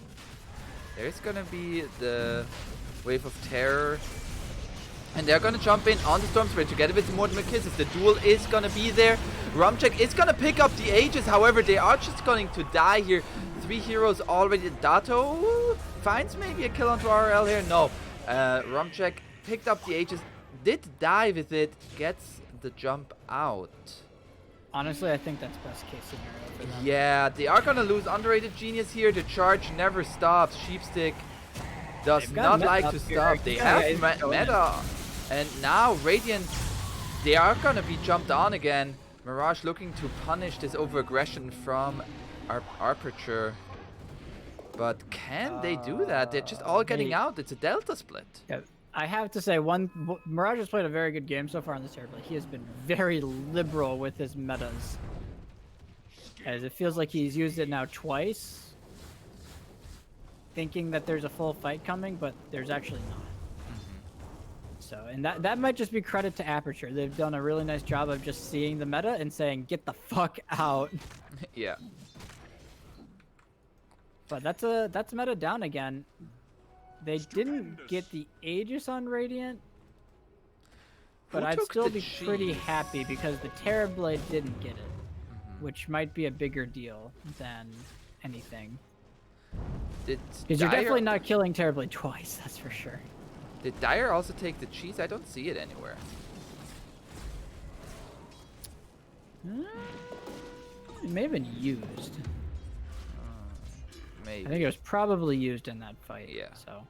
There's gonna be the Wave of Terror, and they're gonna jump in on the Storm Spirit together with the Mortimer Kisses. The duel is gonna be there. Rumcheck is gonna pick up the Aegis, however they are just going to die here. 3 heroes already. Dato finds maybe a kill onto RL here. No. Rumcheck picked up the Aegis, did die with it, gets the jump out. Honestly, I think that's best case scenario for them. Yeah, they are gonna lose Underrated Genius here. The charge never stops. Sheepstick does not like to stop. They have meta. And now Radiant, they are gonna be jumped on again. Mirage looking to punish this over-aggression from Aperture. But can they do that? They're just all getting out. It's a Delta split. Yeah, I have to say, Mirage has played a very good game so far on this Terrorblade. He has been very liberal with his metas, as it feels like he's used it now twice, thinking that there's a full fight coming, but there's actually not. So, and that might just be credit to Aperture. They've done a really nice job of just seeing the meta and saying, get the fuck out. Yeah. But that's meta down again. They didn't get the Aegis on Radiant, but I'd still be pretty happy because the Terrorblade didn't get it, which might be a bigger deal than anything. Did Because you're Dire- definitely not killing Terrorblade twice, that's for sure. Did Dire also take the cheese? I don't see it anywhere. It may have been used. Maybe. I think it was probably used in that fight. Yeah. So,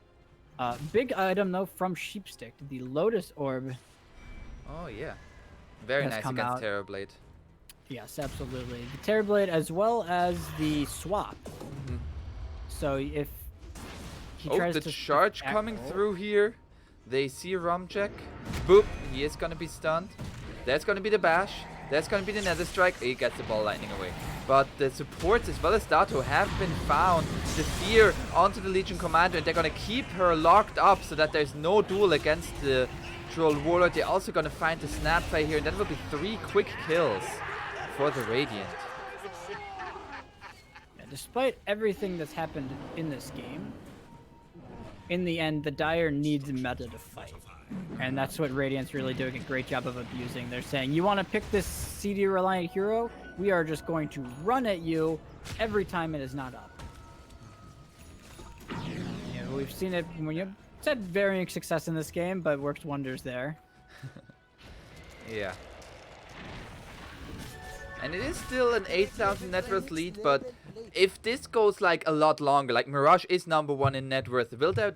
big item though from Sheepstick, the Lotus Orb. Oh yeah. Very Has nice come against out. Terrorblade. Yes, absolutely. The Terrorblade as well as the swap. So if he Oh, tries the to charge coming through here. They see Rumcheck. Boop. He is gonna be stunned. That's gonna be the bash. That's gonna be the Nether Strike. He gets the ball lightning away. But the supports as well as Dato have been found. The fear onto the Legion Commander, and they're gonna keep her locked up so that there's no duel against the Troll Warlord. They're also gonna find the Snapfire here, and that will be 3 quick kills for the Radiant. Yeah, despite everything that's happened in this game, in the end, the Dire needs meta to fight. And that's what Radiant's really doing a great job of abusing. They're saying, you want to pick this CD-reliant hero? We are just going to run at you every time it is not up. Yeah, we've seen it when you had varying success in this game, but worked wonders there. Yeah. And it is still an 8,000 net worth lead, but if this goes like a lot longer, like Mirage is #1 in net worth, will there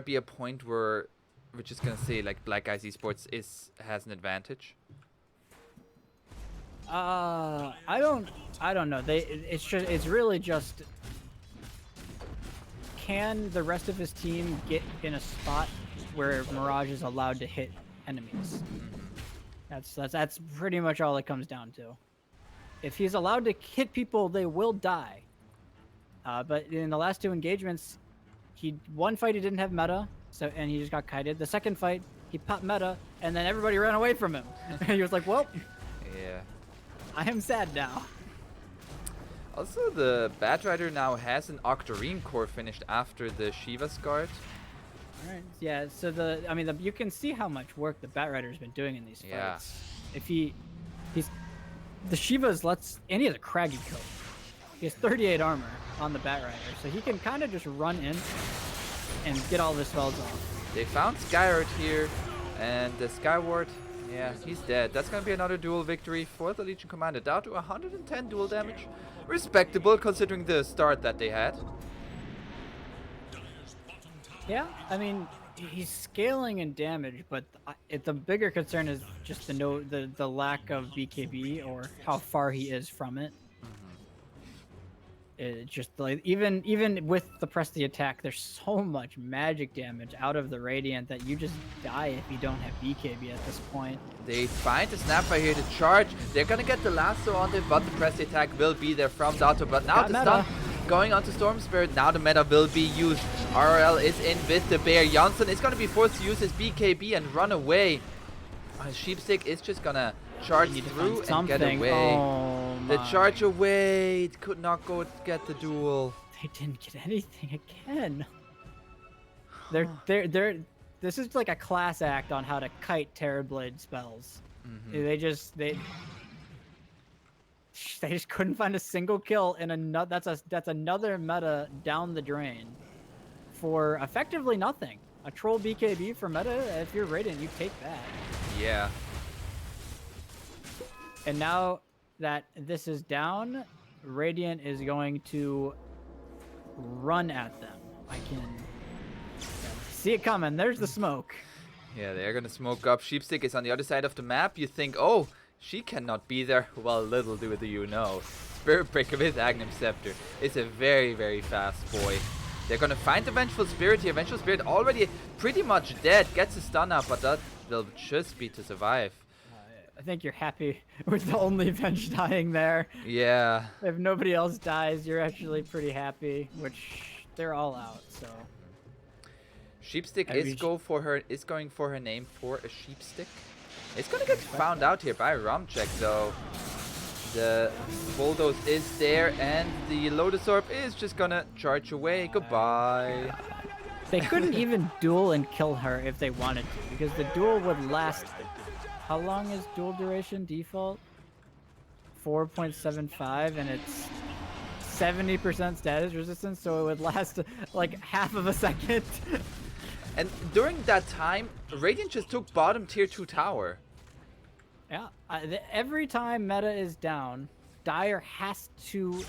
be a point where we're just gonna say like Black Eyes Esports has an advantage? I don't know. It's really just, can the rest of his team get in a spot where Mirage is allowed to hit enemies? That's pretty much all it comes down to. If he's allowed to hit people, they will die. But in the last 2 engagements, one fight he didn't have meta, and he just got kited. The second fight, he popped meta, and then everybody ran away from him. And he was like, well, Yeah. I am sad now. Also, the Batrider now has an Octarine core finished after the Shiva's guard. All right. Yeah. So you can see how much work the Batrider's been doing in these fights. Yeah. If the Shiva's and he has a craggy coat. He has 38 armor on the Batrider, so he can kind of just run in and get all the spells off. They found Skyward here, and the Skyward, yeah, he's dead. That's gonna be another duel victory for the Legion Commander. Down to 110 duel damage. Respectable considering the start that they had. Yeah, I mean, he's scaling in damage, but the bigger concern is just the lack of BKB or how far he is from it. It just like even with the press the attack, there's so much magic damage out of the Radiant that you just die if you don't have BKB at this point. They find the Snapfire here to charge. They're gonna get the lasso on it, but the press attack will be there from Dato. But now the stun going on to Storm Spirit. Now the meta will be used. RL is in with the bear. Janssen is gonna be forced to use his BKB and run away. Sheepstick is just gonna charge through and get away. Oh, the charge away. It could not go get the duel. They didn't get anything again. This is like a class act on how to kite Terrorblade spells. They just couldn't find a single kill, and that's another meta down the drain for effectively nothing. A troll BKB for meta, if you're Radiant, you take that. Yeah. And now that this is down, Radiant is going to run at them. I can see it coming. There's the smoke. Yeah, they're gonna smoke up. Sheepstick is on the other side of the map. You think, oh, she cannot be there. Well, little do you know. Spirit Breaker with Agnem Scepter is a very, very fast boy. They're gonna find the Vengeful Spirit here. Vengeful Spirit already pretty much dead. Gets a stun up, but that will just be to survive. I think you're happy with the only Venge dying there. Yeah. If nobody else dies, you're actually pretty happy, which they're all out, so. Sheepstick is going for her name for a Sheepstick. It's gonna get found out here by Rumcheck though. The Bulldoze is there, and the Lotus Orb is just gonna charge away. Goodbye. They couldn't even duel and kill her if they wanted to, because the duel would last. How long is duel duration default? 4.75, and it's 70% status resistance, so it would last like half of a second. And during that time, Radiant just took bottom tier 2 tower. Yeah, every time meta is down, Dire has to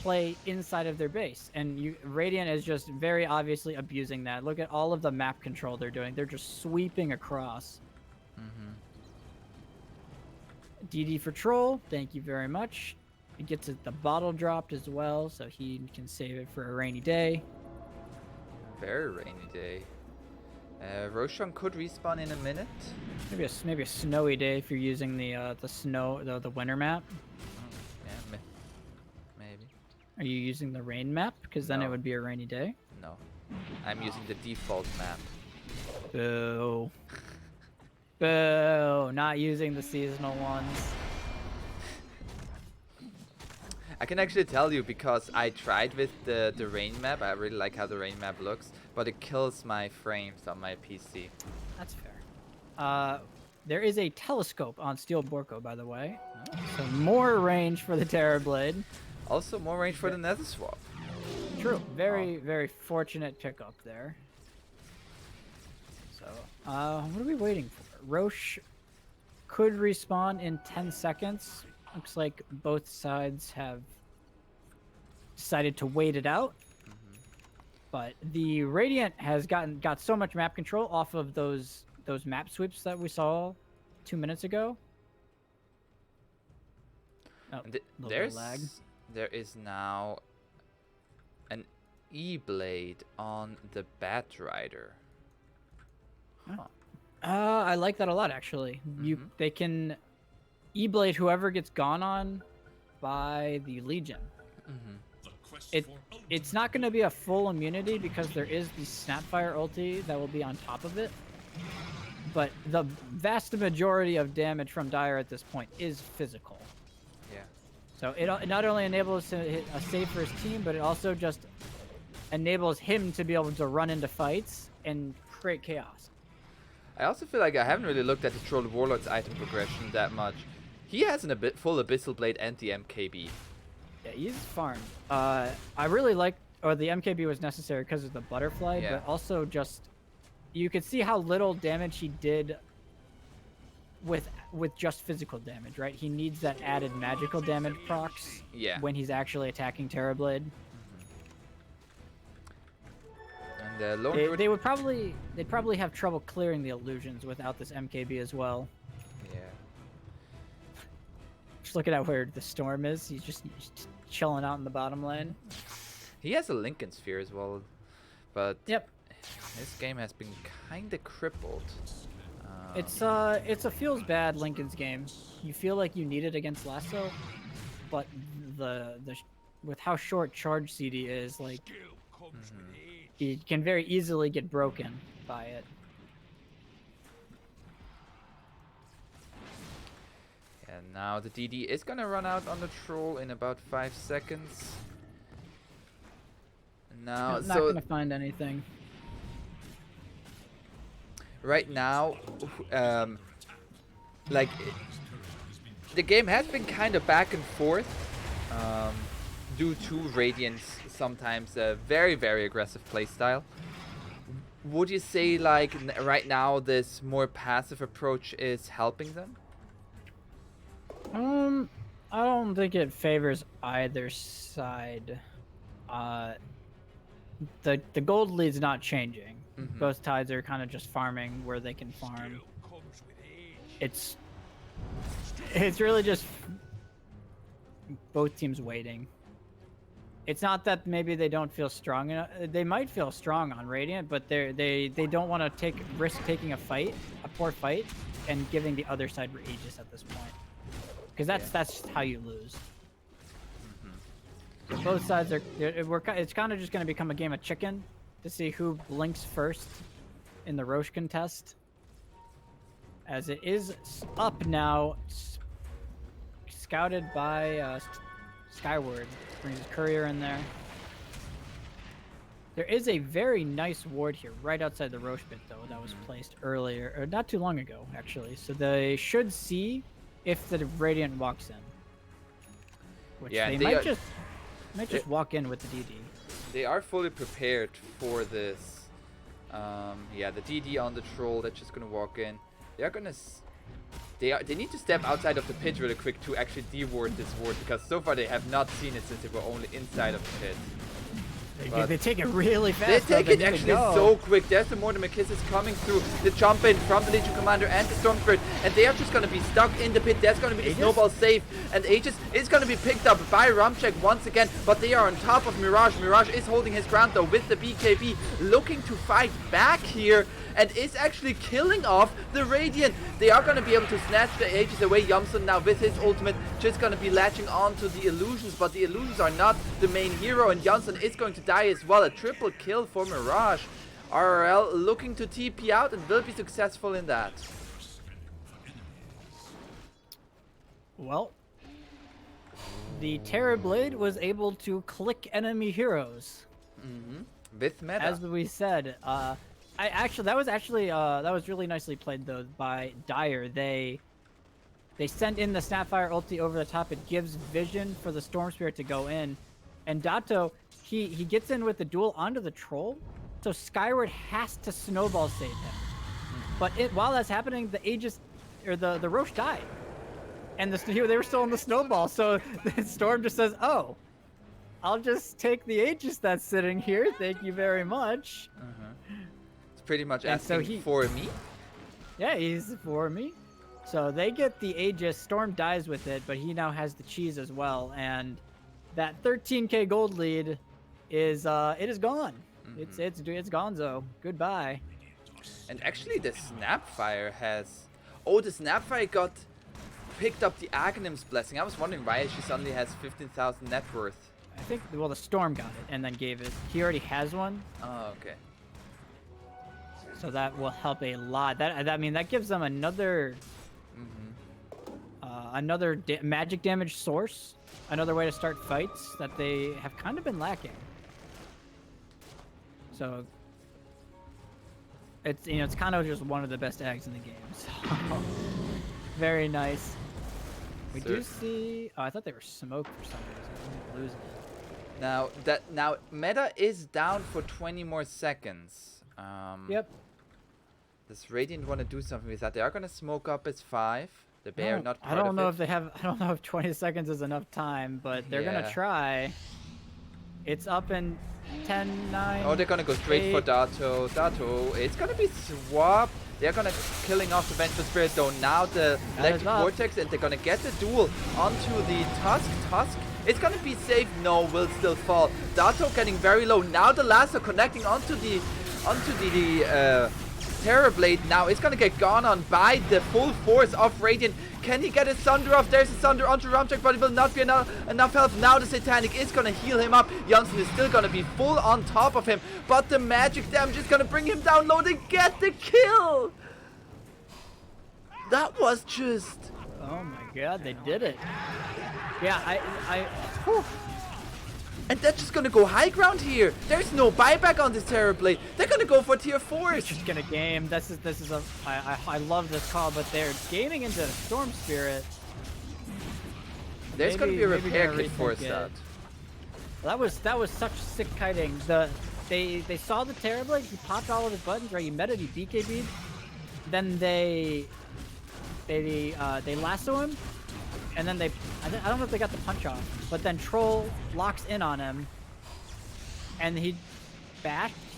play inside of their base, and Radiant is just very obviously abusing that. Look at all of the map control they're doing. They're just sweeping across. DD for troll, thank you very much. He gets the bottle dropped as well, so he can save it for a rainy day. Very rainy day. Roshan could respawn in a minute. Maybe a snowy day if you're using the winter map. Yeah, maybe. Are you using the rain map? Because then it No. would be a rainy day. No, I'm using the default map. Boo. Boo. Not using the seasonal ones. I can actually tell you because I tried with the rain map. I really like how the rain map looks, but it kills my frames on my PC. That's fair. There is a telescope on Steel Borko, by the way. So more range for the Terrorblade. Also more range for the Nether Swap. True. Very fortunate pickup there. So, what are we waiting for? Roche could respawn in 10 seconds. Looks like both sides have decided to wait it out. But the Radiant has got so much map control off of those map sweeps that we saw 2 minutes ago. Oh, there is now an E-blade on the Batrider. Huh. I like that a lot, actually. They can E-blade whoever gets gone on by the Legion. It's not going to be a full immunity because there is the Snapfire ulti that will be on top of it. But the vast majority of damage from Dire at this point is physical. Yeah. So it not only enables to hit a save for his team, but it also just enables him to be able to run into fights and create chaos. I also feel like I haven't really looked at the Troll Warlord's item progression that much. He has an full Abyssal Blade and the MKB. Yeah, he's farmed. I really like, or the MKB was necessary because of the butterfly, Yeah. but also just, you could see how little damage he did with just physical damage, right? He needs that added magical damage procs when he's actually attacking Terrorblade. And they'd probably have trouble clearing the illusions without this MKB as well. Yeah. Just look at where the storm is. He's just chilling out in the bottom lane. He has a Lincoln Sphere as well, but yep, this game has been kind of crippled. It's a feels bad Lincoln's game. You feel like you need it against Lasso, but with how short charge CD is, like you can very easily get broken by it. And now the DD is gonna run out on the troll in about 5 seconds. Now, I'm not gonna find anything. Right now, like the game has been kind of back and forth due to Radiant's sometimes a very aggressive playstyle. Would you say like right now this more passive approach is helping them? I don't think it favors either side. The gold lead's not changing. Both sides are kind of just farming where they can farm. It's really just both teams waiting. It's not that maybe they don't feel strong enough. They might feel strong on Radiant, but they don't want to risk taking a poor fight, and giving the other side Aegis at this point. Because that's just how you lose. So both sides are. It's kind of just going to become a game of chicken to see who blinks first in the Roche contest. As it is up now, scouted by Skyward. Brings his courier in there. There is a very nice ward here, right outside the Roche pit, though, that was placed earlier, or not too long ago, actually. So they should see if the Radiant walks in. Which they might just. Might just walk in with the DD. They are fully prepared for this. Yeah, the DD on the troll that's just gonna walk in. They are gonna. They need to step outside of the pit really quick to actually deward this ward, because so far they have not seen it since they were only inside of the pit. They take it really fast. They take it need to actually go. so quick. There's the Mortimer Kisses coming through. The jump in from the Legion Commander and the Storm Spirit. And they are just going to be stuck in the pit. There's going to be the snowball save. And Aegis is going to be picked up by Rumcheck once again. But they are on top of Mirage. Mirage is holding his ground though with the BKB. Looking to fight back here. And is actually killing off the Radiant. They are going to be able to snatch the Aegis away. Yamsun now with his ultimate just going to be latching onto the illusions. But the illusions are not the main hero. And Yamsun is going to die as well. A triple kill for Mirage. RRL looking to TP out and will be successful in that. Well, the Terrorblade was able to click enemy heroes. With meta. As we said, that was really nicely played though by Dire. They send in the Snapfire ulti over the top. It gives vision for the Storm Spirit to go in, and Dato he gets in with the duel onto the troll, so Skyward has to snowball save him. But while that's happening, the Aegis or the Roche died, and they were still in the snowball. So the Storm just says, "Oh, I'll just take the Aegis that's sitting here. Thank you very much." It's pretty much And so asking for me. Yeah, he's for me. So they get the Aegis. Storm dies with it, but he now has the cheese as well. And that 13k gold lead is gone. It's gonzo. Goodbye. And actually the Snapfire has... Oh, the Snapfire got... picked up the Aghanim's Blessing. I was wondering why she suddenly has 15,000 net worth. I think, well, the Storm got it and then gave it. He already has one. Oh, okay. So that will help a lot. I mean, that gives them another... another magic damage source. Another way to start fights that they have kind of been lacking. So it's it's kind of just one of the best eggs in the game. So very nice. We do see. Oh, I thought they were smoked for some reason. I'm losing it. Now meta is down for 20 more seconds. Yep. Does Radiant want to do something with that? They are gonna smoke up as 5. The Bear not part I don't of know it. if they have. I don't know if 20 seconds is enough time, but they're gonna try. It's up in 10, 9. Oh, they're gonna go straight 8. for Dato. It's gonna be swap. They're gonna killing off the Vengeful Spirit though. Now the Electric Vortex, and they're gonna get the duel onto the Tusk. Tusk. It's gonna be safe. No, will still fall. Dato getting very low. Now the lasso connecting onto the Terrorblade. Now it's gonna get gone on by the full force of Radiant. Can he get a Sunder off? There's a Sunder onto Rumcheck, but it will not be enough health. Now the Satanic is gonna heal him up. Janssen is still gonna be full on top of him, but the magic damage is gonna bring him down low to get the kill. That was just... Oh my god, they did it. Yeah, Whew. And they're just gonna go high ground here. There's no buyback on this Terrorblade. They're gonna go for tier 4. just gonna game. This is a. I love this call, but they're gaming into Storm Spirit. There's gonna be a repair maybe kit for rethink that. That was such sick kiting. They saw the Terrorblade. He popped all of his buttons. Right, he met it. He BKB'd. Then they lasso him. And then I don't know if they got the punch off, but then Troll locks in on him, and he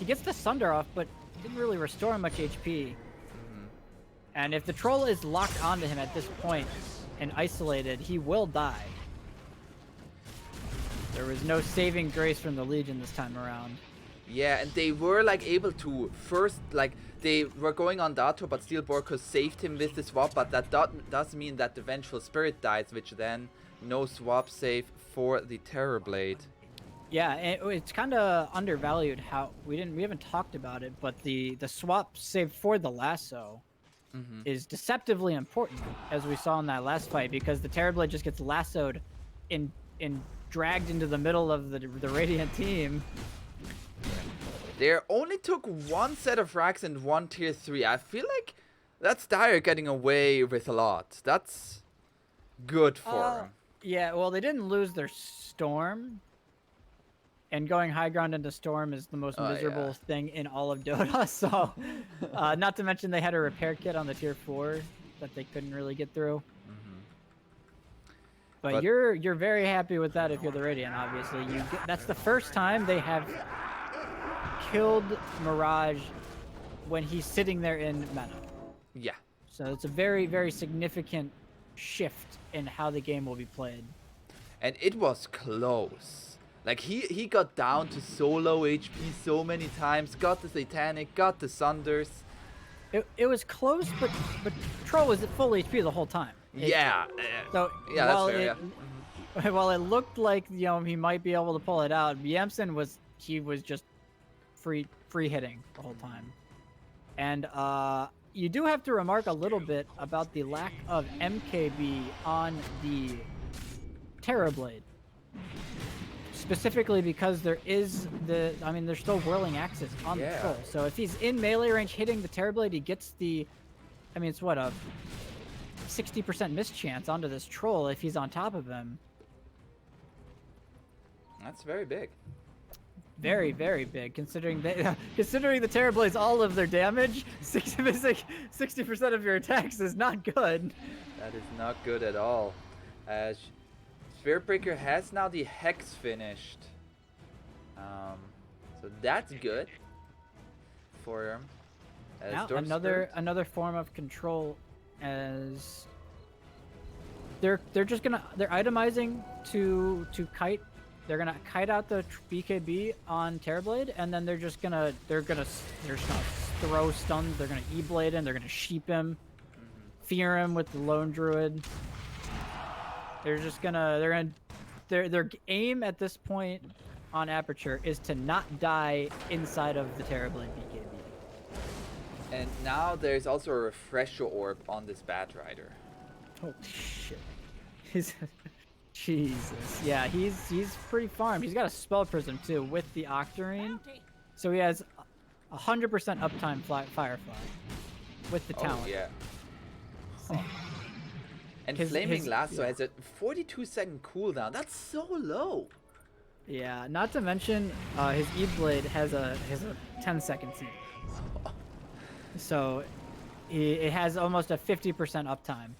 gets the Sunder off, but didn't really restore him much HP. And if the Troll is locked onto him at this point and isolated, he will die. There was no saving grace from the Legion this time around. Yeah, and they were like able to first, like, they were going on Dato, but Steel Borkus saved him with the swap, but that does mean that the Vengeful Spirit dies, which then no swap save for the Terrorblade. Yeah, it's kind of undervalued how we haven't talked about it, but the swap save for the lasso is deceptively important, as we saw in that last fight, because the Terrorblade just gets lassoed and dragged into the middle of the Radiant team. They only took 1 set of racks and 1 tier 3. I feel like that's Dire getting away with a lot. That's good for them. Yeah, well, they didn't lose their Storm, and going high ground into Storm is the most Oh, miserable yeah. thing in all of Dota. So, not to mention they had a repair kit on the tier 4 that they couldn't really get through. But, But- you're very happy with that if you're the Radiant, obviously. That's the first time they have killed Mirage when he's sitting there in meta. Yeah. So it's a very, very significant shift in how the game will be played. And it was close. Like he got down to so low HP so many times, got the Satanic, got the Sunders. It was close, but Troll was at full HP the whole time. Yeah. So Yeah, that's while fair, while it looked like he might be able to pull it out, Yamsen was just free hitting the whole time. And you do have to remark a little bit about the lack of MKB on the Terrorblade. Specifically because there's still whirling axes on the Troll. So if he's in melee range hitting the Terrorblade, he gets it's what, a 60% miss chance onto this Troll if he's on top of him. That's very big. Very, very big, considering the Terrorblade's all of their damage. 60% of your attacks is not good. That is not good at all. Spiritbreaker has now the Hex finished. So that's good for him. Now Storm another form of control, as they're itemizing to kite. They're gonna kite out the BKB on Terrorblade, and then they're just gonna throw stuns. They're gonna E-blade him. They're gonna sheep him, fear him with the Lone Druid. Their aim at this point on Aperture is to not die inside of the Terrorblade BKB. And now there's also a refresher orb on this Batrider. Holy shit. Jesus. Yeah, he's pretty farmed. He's got a Spell Prism too with the Octarine. So he has 100% uptime Firefly with the talent. Oh, yeah. Oh. And Flaming Lasso has a 42-second cooldown. That's so low. Yeah, not to mention his E-Blade has a 10-second seed. So it has almost a 50% uptime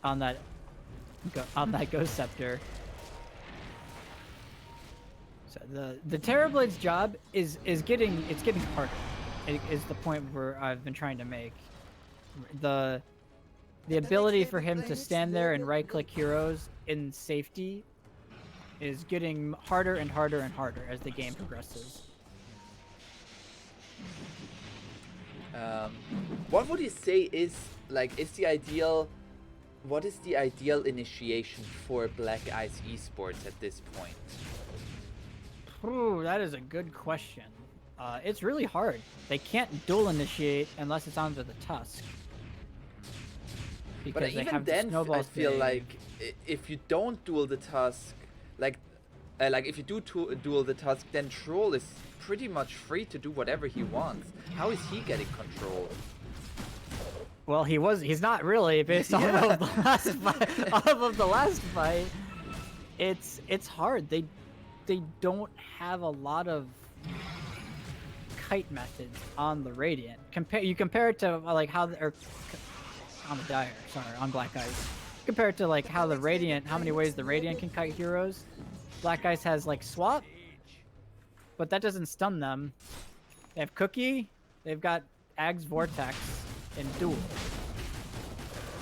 on that Ghost Scepter. So the Terrorblade's job is getting harder. It is the point where I've been trying to make. The ability for him to stand there and right-click heroes in safety is getting harder and harder and harder as the game progresses. What would you say is the ideal? What is the ideal initiation for Black Ice Esports at this point? Ooh, that is a good question. It's really hard. They can't dual initiate unless it's onto the Tusk. Because But they even have the then, snowball I feel thing. like if you don't duel the Tusk, like if you do duel the Tusk, then Troll is pretty much free to do whatever he wants. How is he getting control? Well, he's not really, based off of the last fight. Off of the last fight, it's hard. They don't have a lot of kite methods on the Radiant. Compare it to on the Dire, on Black Ice. Compare it to how the Radiant, how many ways the Radiant can kite heroes. Black Ice has swap, but that doesn't stun them. They have Cookie, they've got Ag's Vortex, and Duel.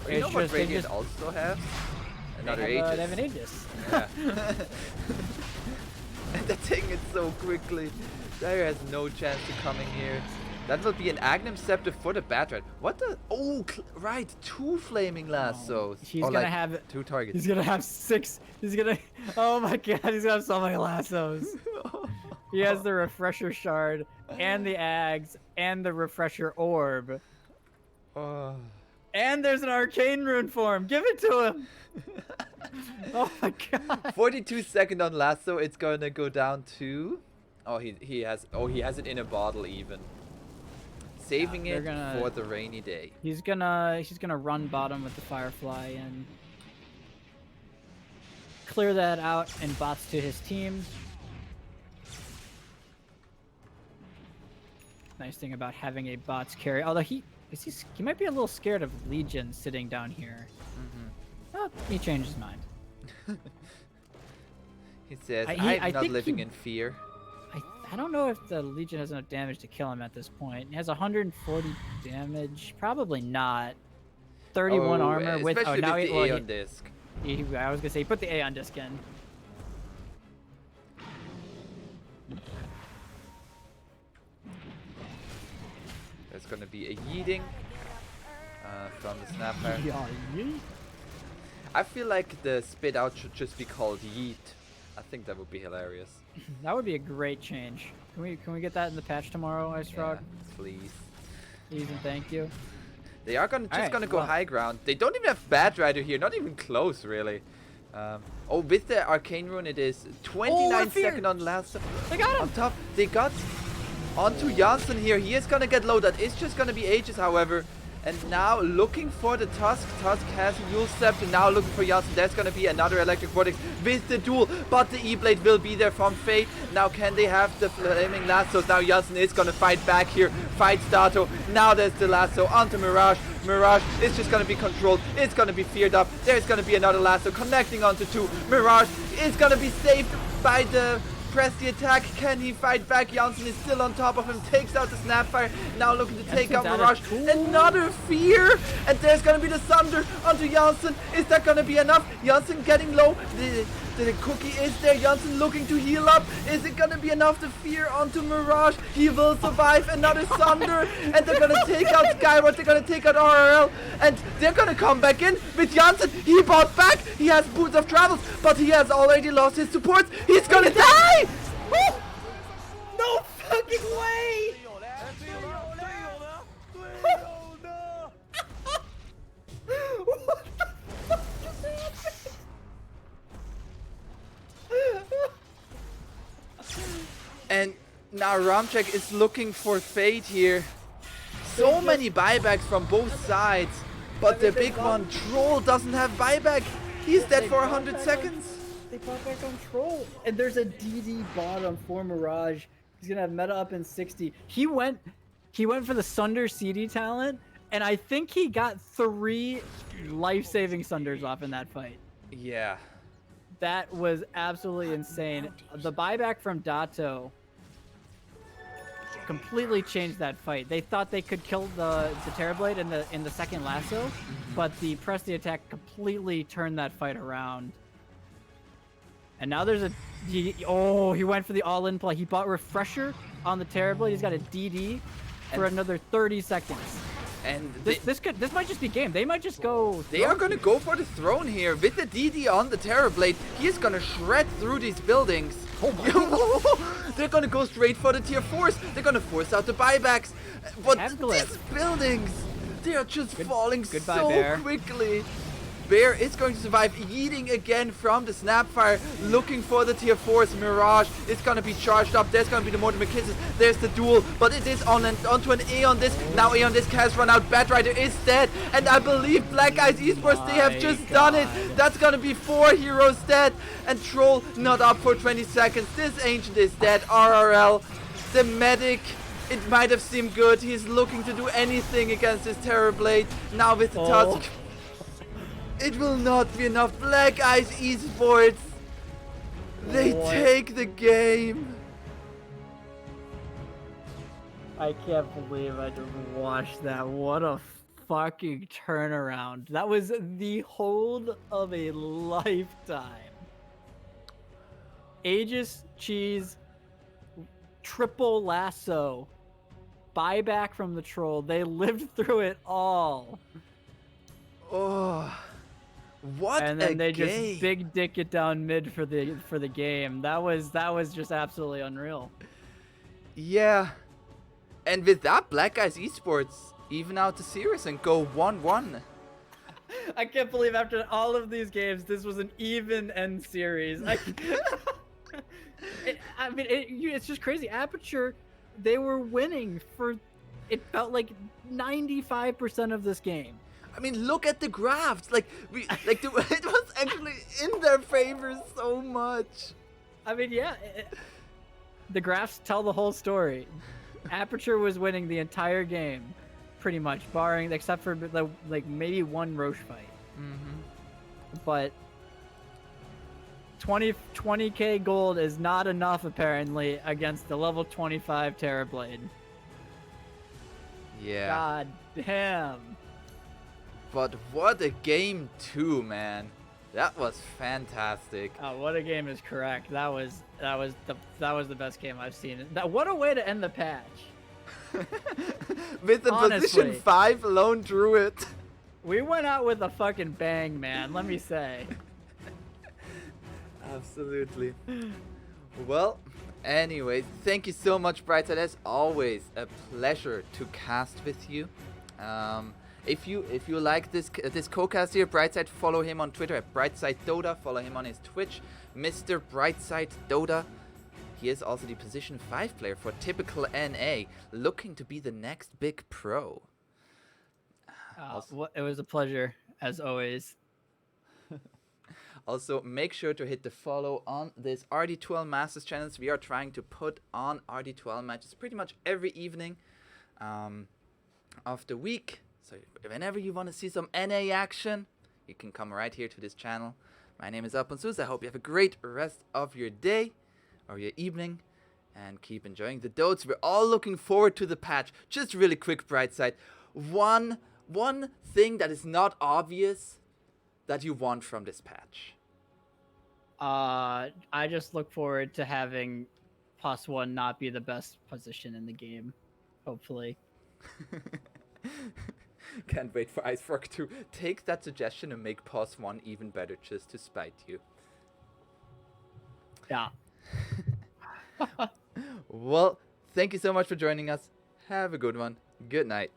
You know what Radiant also have? Another Aegis. They have an Aegis. Yeah. And they're taking it so quickly. Dire has no chance to coming here. That will be an Agnum Scepter for the Batrider. What the? Oh, right. 2 Flaming Lassos. He's gonna have 2 targets. He's gonna have 6. Oh my god, he's gonna have so many lassos. He has the Refresher Shard, and the Ags, and the Refresher Orb. Oh. And there's an Arcane Rune for him. Give it to him. Oh my god. 42-second on Lasso. It's gonna go down to. Oh, he has it in a bottle even. Saving it for the rainy day. He's gonna run bottom with the Firefly and clear that out and bots to his team. nice thing about having a bots carry. Although he might be a little scared of Legion sitting down here. Oh, he changed his mind. He says, I I'm not think living he- in fear. I don't know if the Legion has enough damage to kill him at this point. He has 140 damage. Probably not. 31 armor with. Oh, especially now with he, the well, Aeon disc. I was gonna say, put the Aeon disc in. There's gonna be a yeeting from the snapper. I feel like the spit out should just be called yeet. I think that would be hilarious. That would be a great change. Can we get that in the patch tomorrow, Ice Frog? Yeah, please. Please and thank you. They are gonna Alright, gonna go well- high ground. They don't even have Bad Rider here, not even close really. Oh, with the Arcane Rune it is 29 seconds on last. They got him! On top, they got onto Janssen here. He is gonna get low. That is just gonna be ages, however. And now looking for the Tusk. Tusk has Mule Step, and now looking for Janssen. There's gonna be another Electric Vortex with the duel, but the E-Blade will be there from Fate. Now can they have the Flaming Lassos? Now Janssen is gonna fight back here. Fights Dato. Now there's the Lasso onto Mirage. Mirage is just gonna be controlled. It's gonna be feared up. There's gonna be another Lasso connecting onto 2. Mirage is gonna be saved by the press the attack. Can he fight back? Janssen is still on top of him. Takes out the Snapfire. Now looking to take out Mirage. Another fear. And there's going to be the Sunder onto Janssen. Is that going to be enough? Janssen getting low. The cookie is there. Janssen looking to heal up. Is it going to be enough to fear onto Mirage? He will survive. Another Sunder. And they're going to take out Skyward. They're going to take out RRL. And they're going to come back in with Janssen. He bought back. He has Boots of Travels. But he has already lost his supports. He's going to die. No fucking way! What the fuck just happened? And now Ramchek is looking for Fate here. So many buybacks from both sides. But the big one, Troll, doesn't have buyback. He's dead for 100 seconds. They bought back on Troll. And there's a DD bottom for Mirage. He's gonna have meta up in 60. He went for the Sunder CD talent, and I think he got 3 life-saving Sunders off in that fight. Yeah. That was absolutely insane. The buyback from Dato completely changed that fight. They thought they could kill the Terrorblade in the second lasso, but the press the attack completely turned that fight around. And now there's he went for the all-in play. He bought Refresher on the Terrorblade. He's got a DD for another 30 seconds. And This might just be game. They might just go. they are going to go for the throne here. With the DD on the Terrorblade, he is going to shred through these buildings. They're going to go straight for the tier 4s. They're going to force out the buybacks. But these buildings, they are just falling so Bear. quickly. Bear is going to survive, eating again from the Snapfire, looking for the tier 4's Mirage. It's going to be charged up. There's going to be the Mortimer Kisses. There's the duel, but it is onto an Aeon Disc. Now Aeon Disc has run out. Bad Rider is dead, and I believe Black Eyes Esports, they have just done it. That's going to be 4 heroes dead, and Troll not up for 20 seconds. This Ancient is dead. RRL, the medic, it might have seemed good. He's looking to do anything against this Terrorblade. Now with the Tusk. It will not be enough. Black Eyes Esports, they take the game. I can't believe I just watched that. What a fucking turnaround. That was the hold of a lifetime. Aegis, Cheese, triple lasso, buyback from the Troll. They lived through it all. Oh, what and then a they game. just big dick it down mid for the game. That was just absolutely unreal. Yeah. And with that, Black Eyes Esports even out the series and go 1-1. I can't believe after all of these games, this was an even end series. It's just crazy. Aperture, they were winning for, it felt like 95% of this game. I mean, look at the graphs. It was actually in their favor so much. I mean, yeah, the graphs tell the whole story. Aperture was winning the entire game, pretty much, barring except for like maybe one Roche fight. But 20k gold is not enough apparently against the level 25 Terrorblade. Yeah. God damn. But what a game too, man. That was fantastic. Oh, what a game is correct. That was the best game I've seen. What a way to end the patch. With the Honestly. position 5 lone druid. We went out with a fucking bang, man. Let me say. Absolutely. Well, anyways, thank you so much, Brightside. As always, a pleasure to cast with you. If you like this co-cast here, Brightside, follow him on Twitter at Brightside Dota. Follow him on his Twitch, Mr. Brightside Dota. He is also the position 5 player for typical NA, looking to be the next big pro. It was a pleasure, as always. Also, make sure to hit the follow on this RD2L Masters channels. We are trying to put on RD2L matches pretty much every evening of the week. So whenever you want to see some NA action, you can come right here to this channel. My name is aponzeus. I hope you have a great rest of your day or your evening. And keep enjoying the dotes. We're all looking forward to the patch. Just really quick, Brightside. One thing that is not obvious that you want from this patch. I just look forward to having +1 not be the best position in the game. Hopefully. Can't wait for Icefrog to take that suggestion and make +1 even better just to spite you. Yeah. Well, thank you so much for joining us. Have a good one. Good night.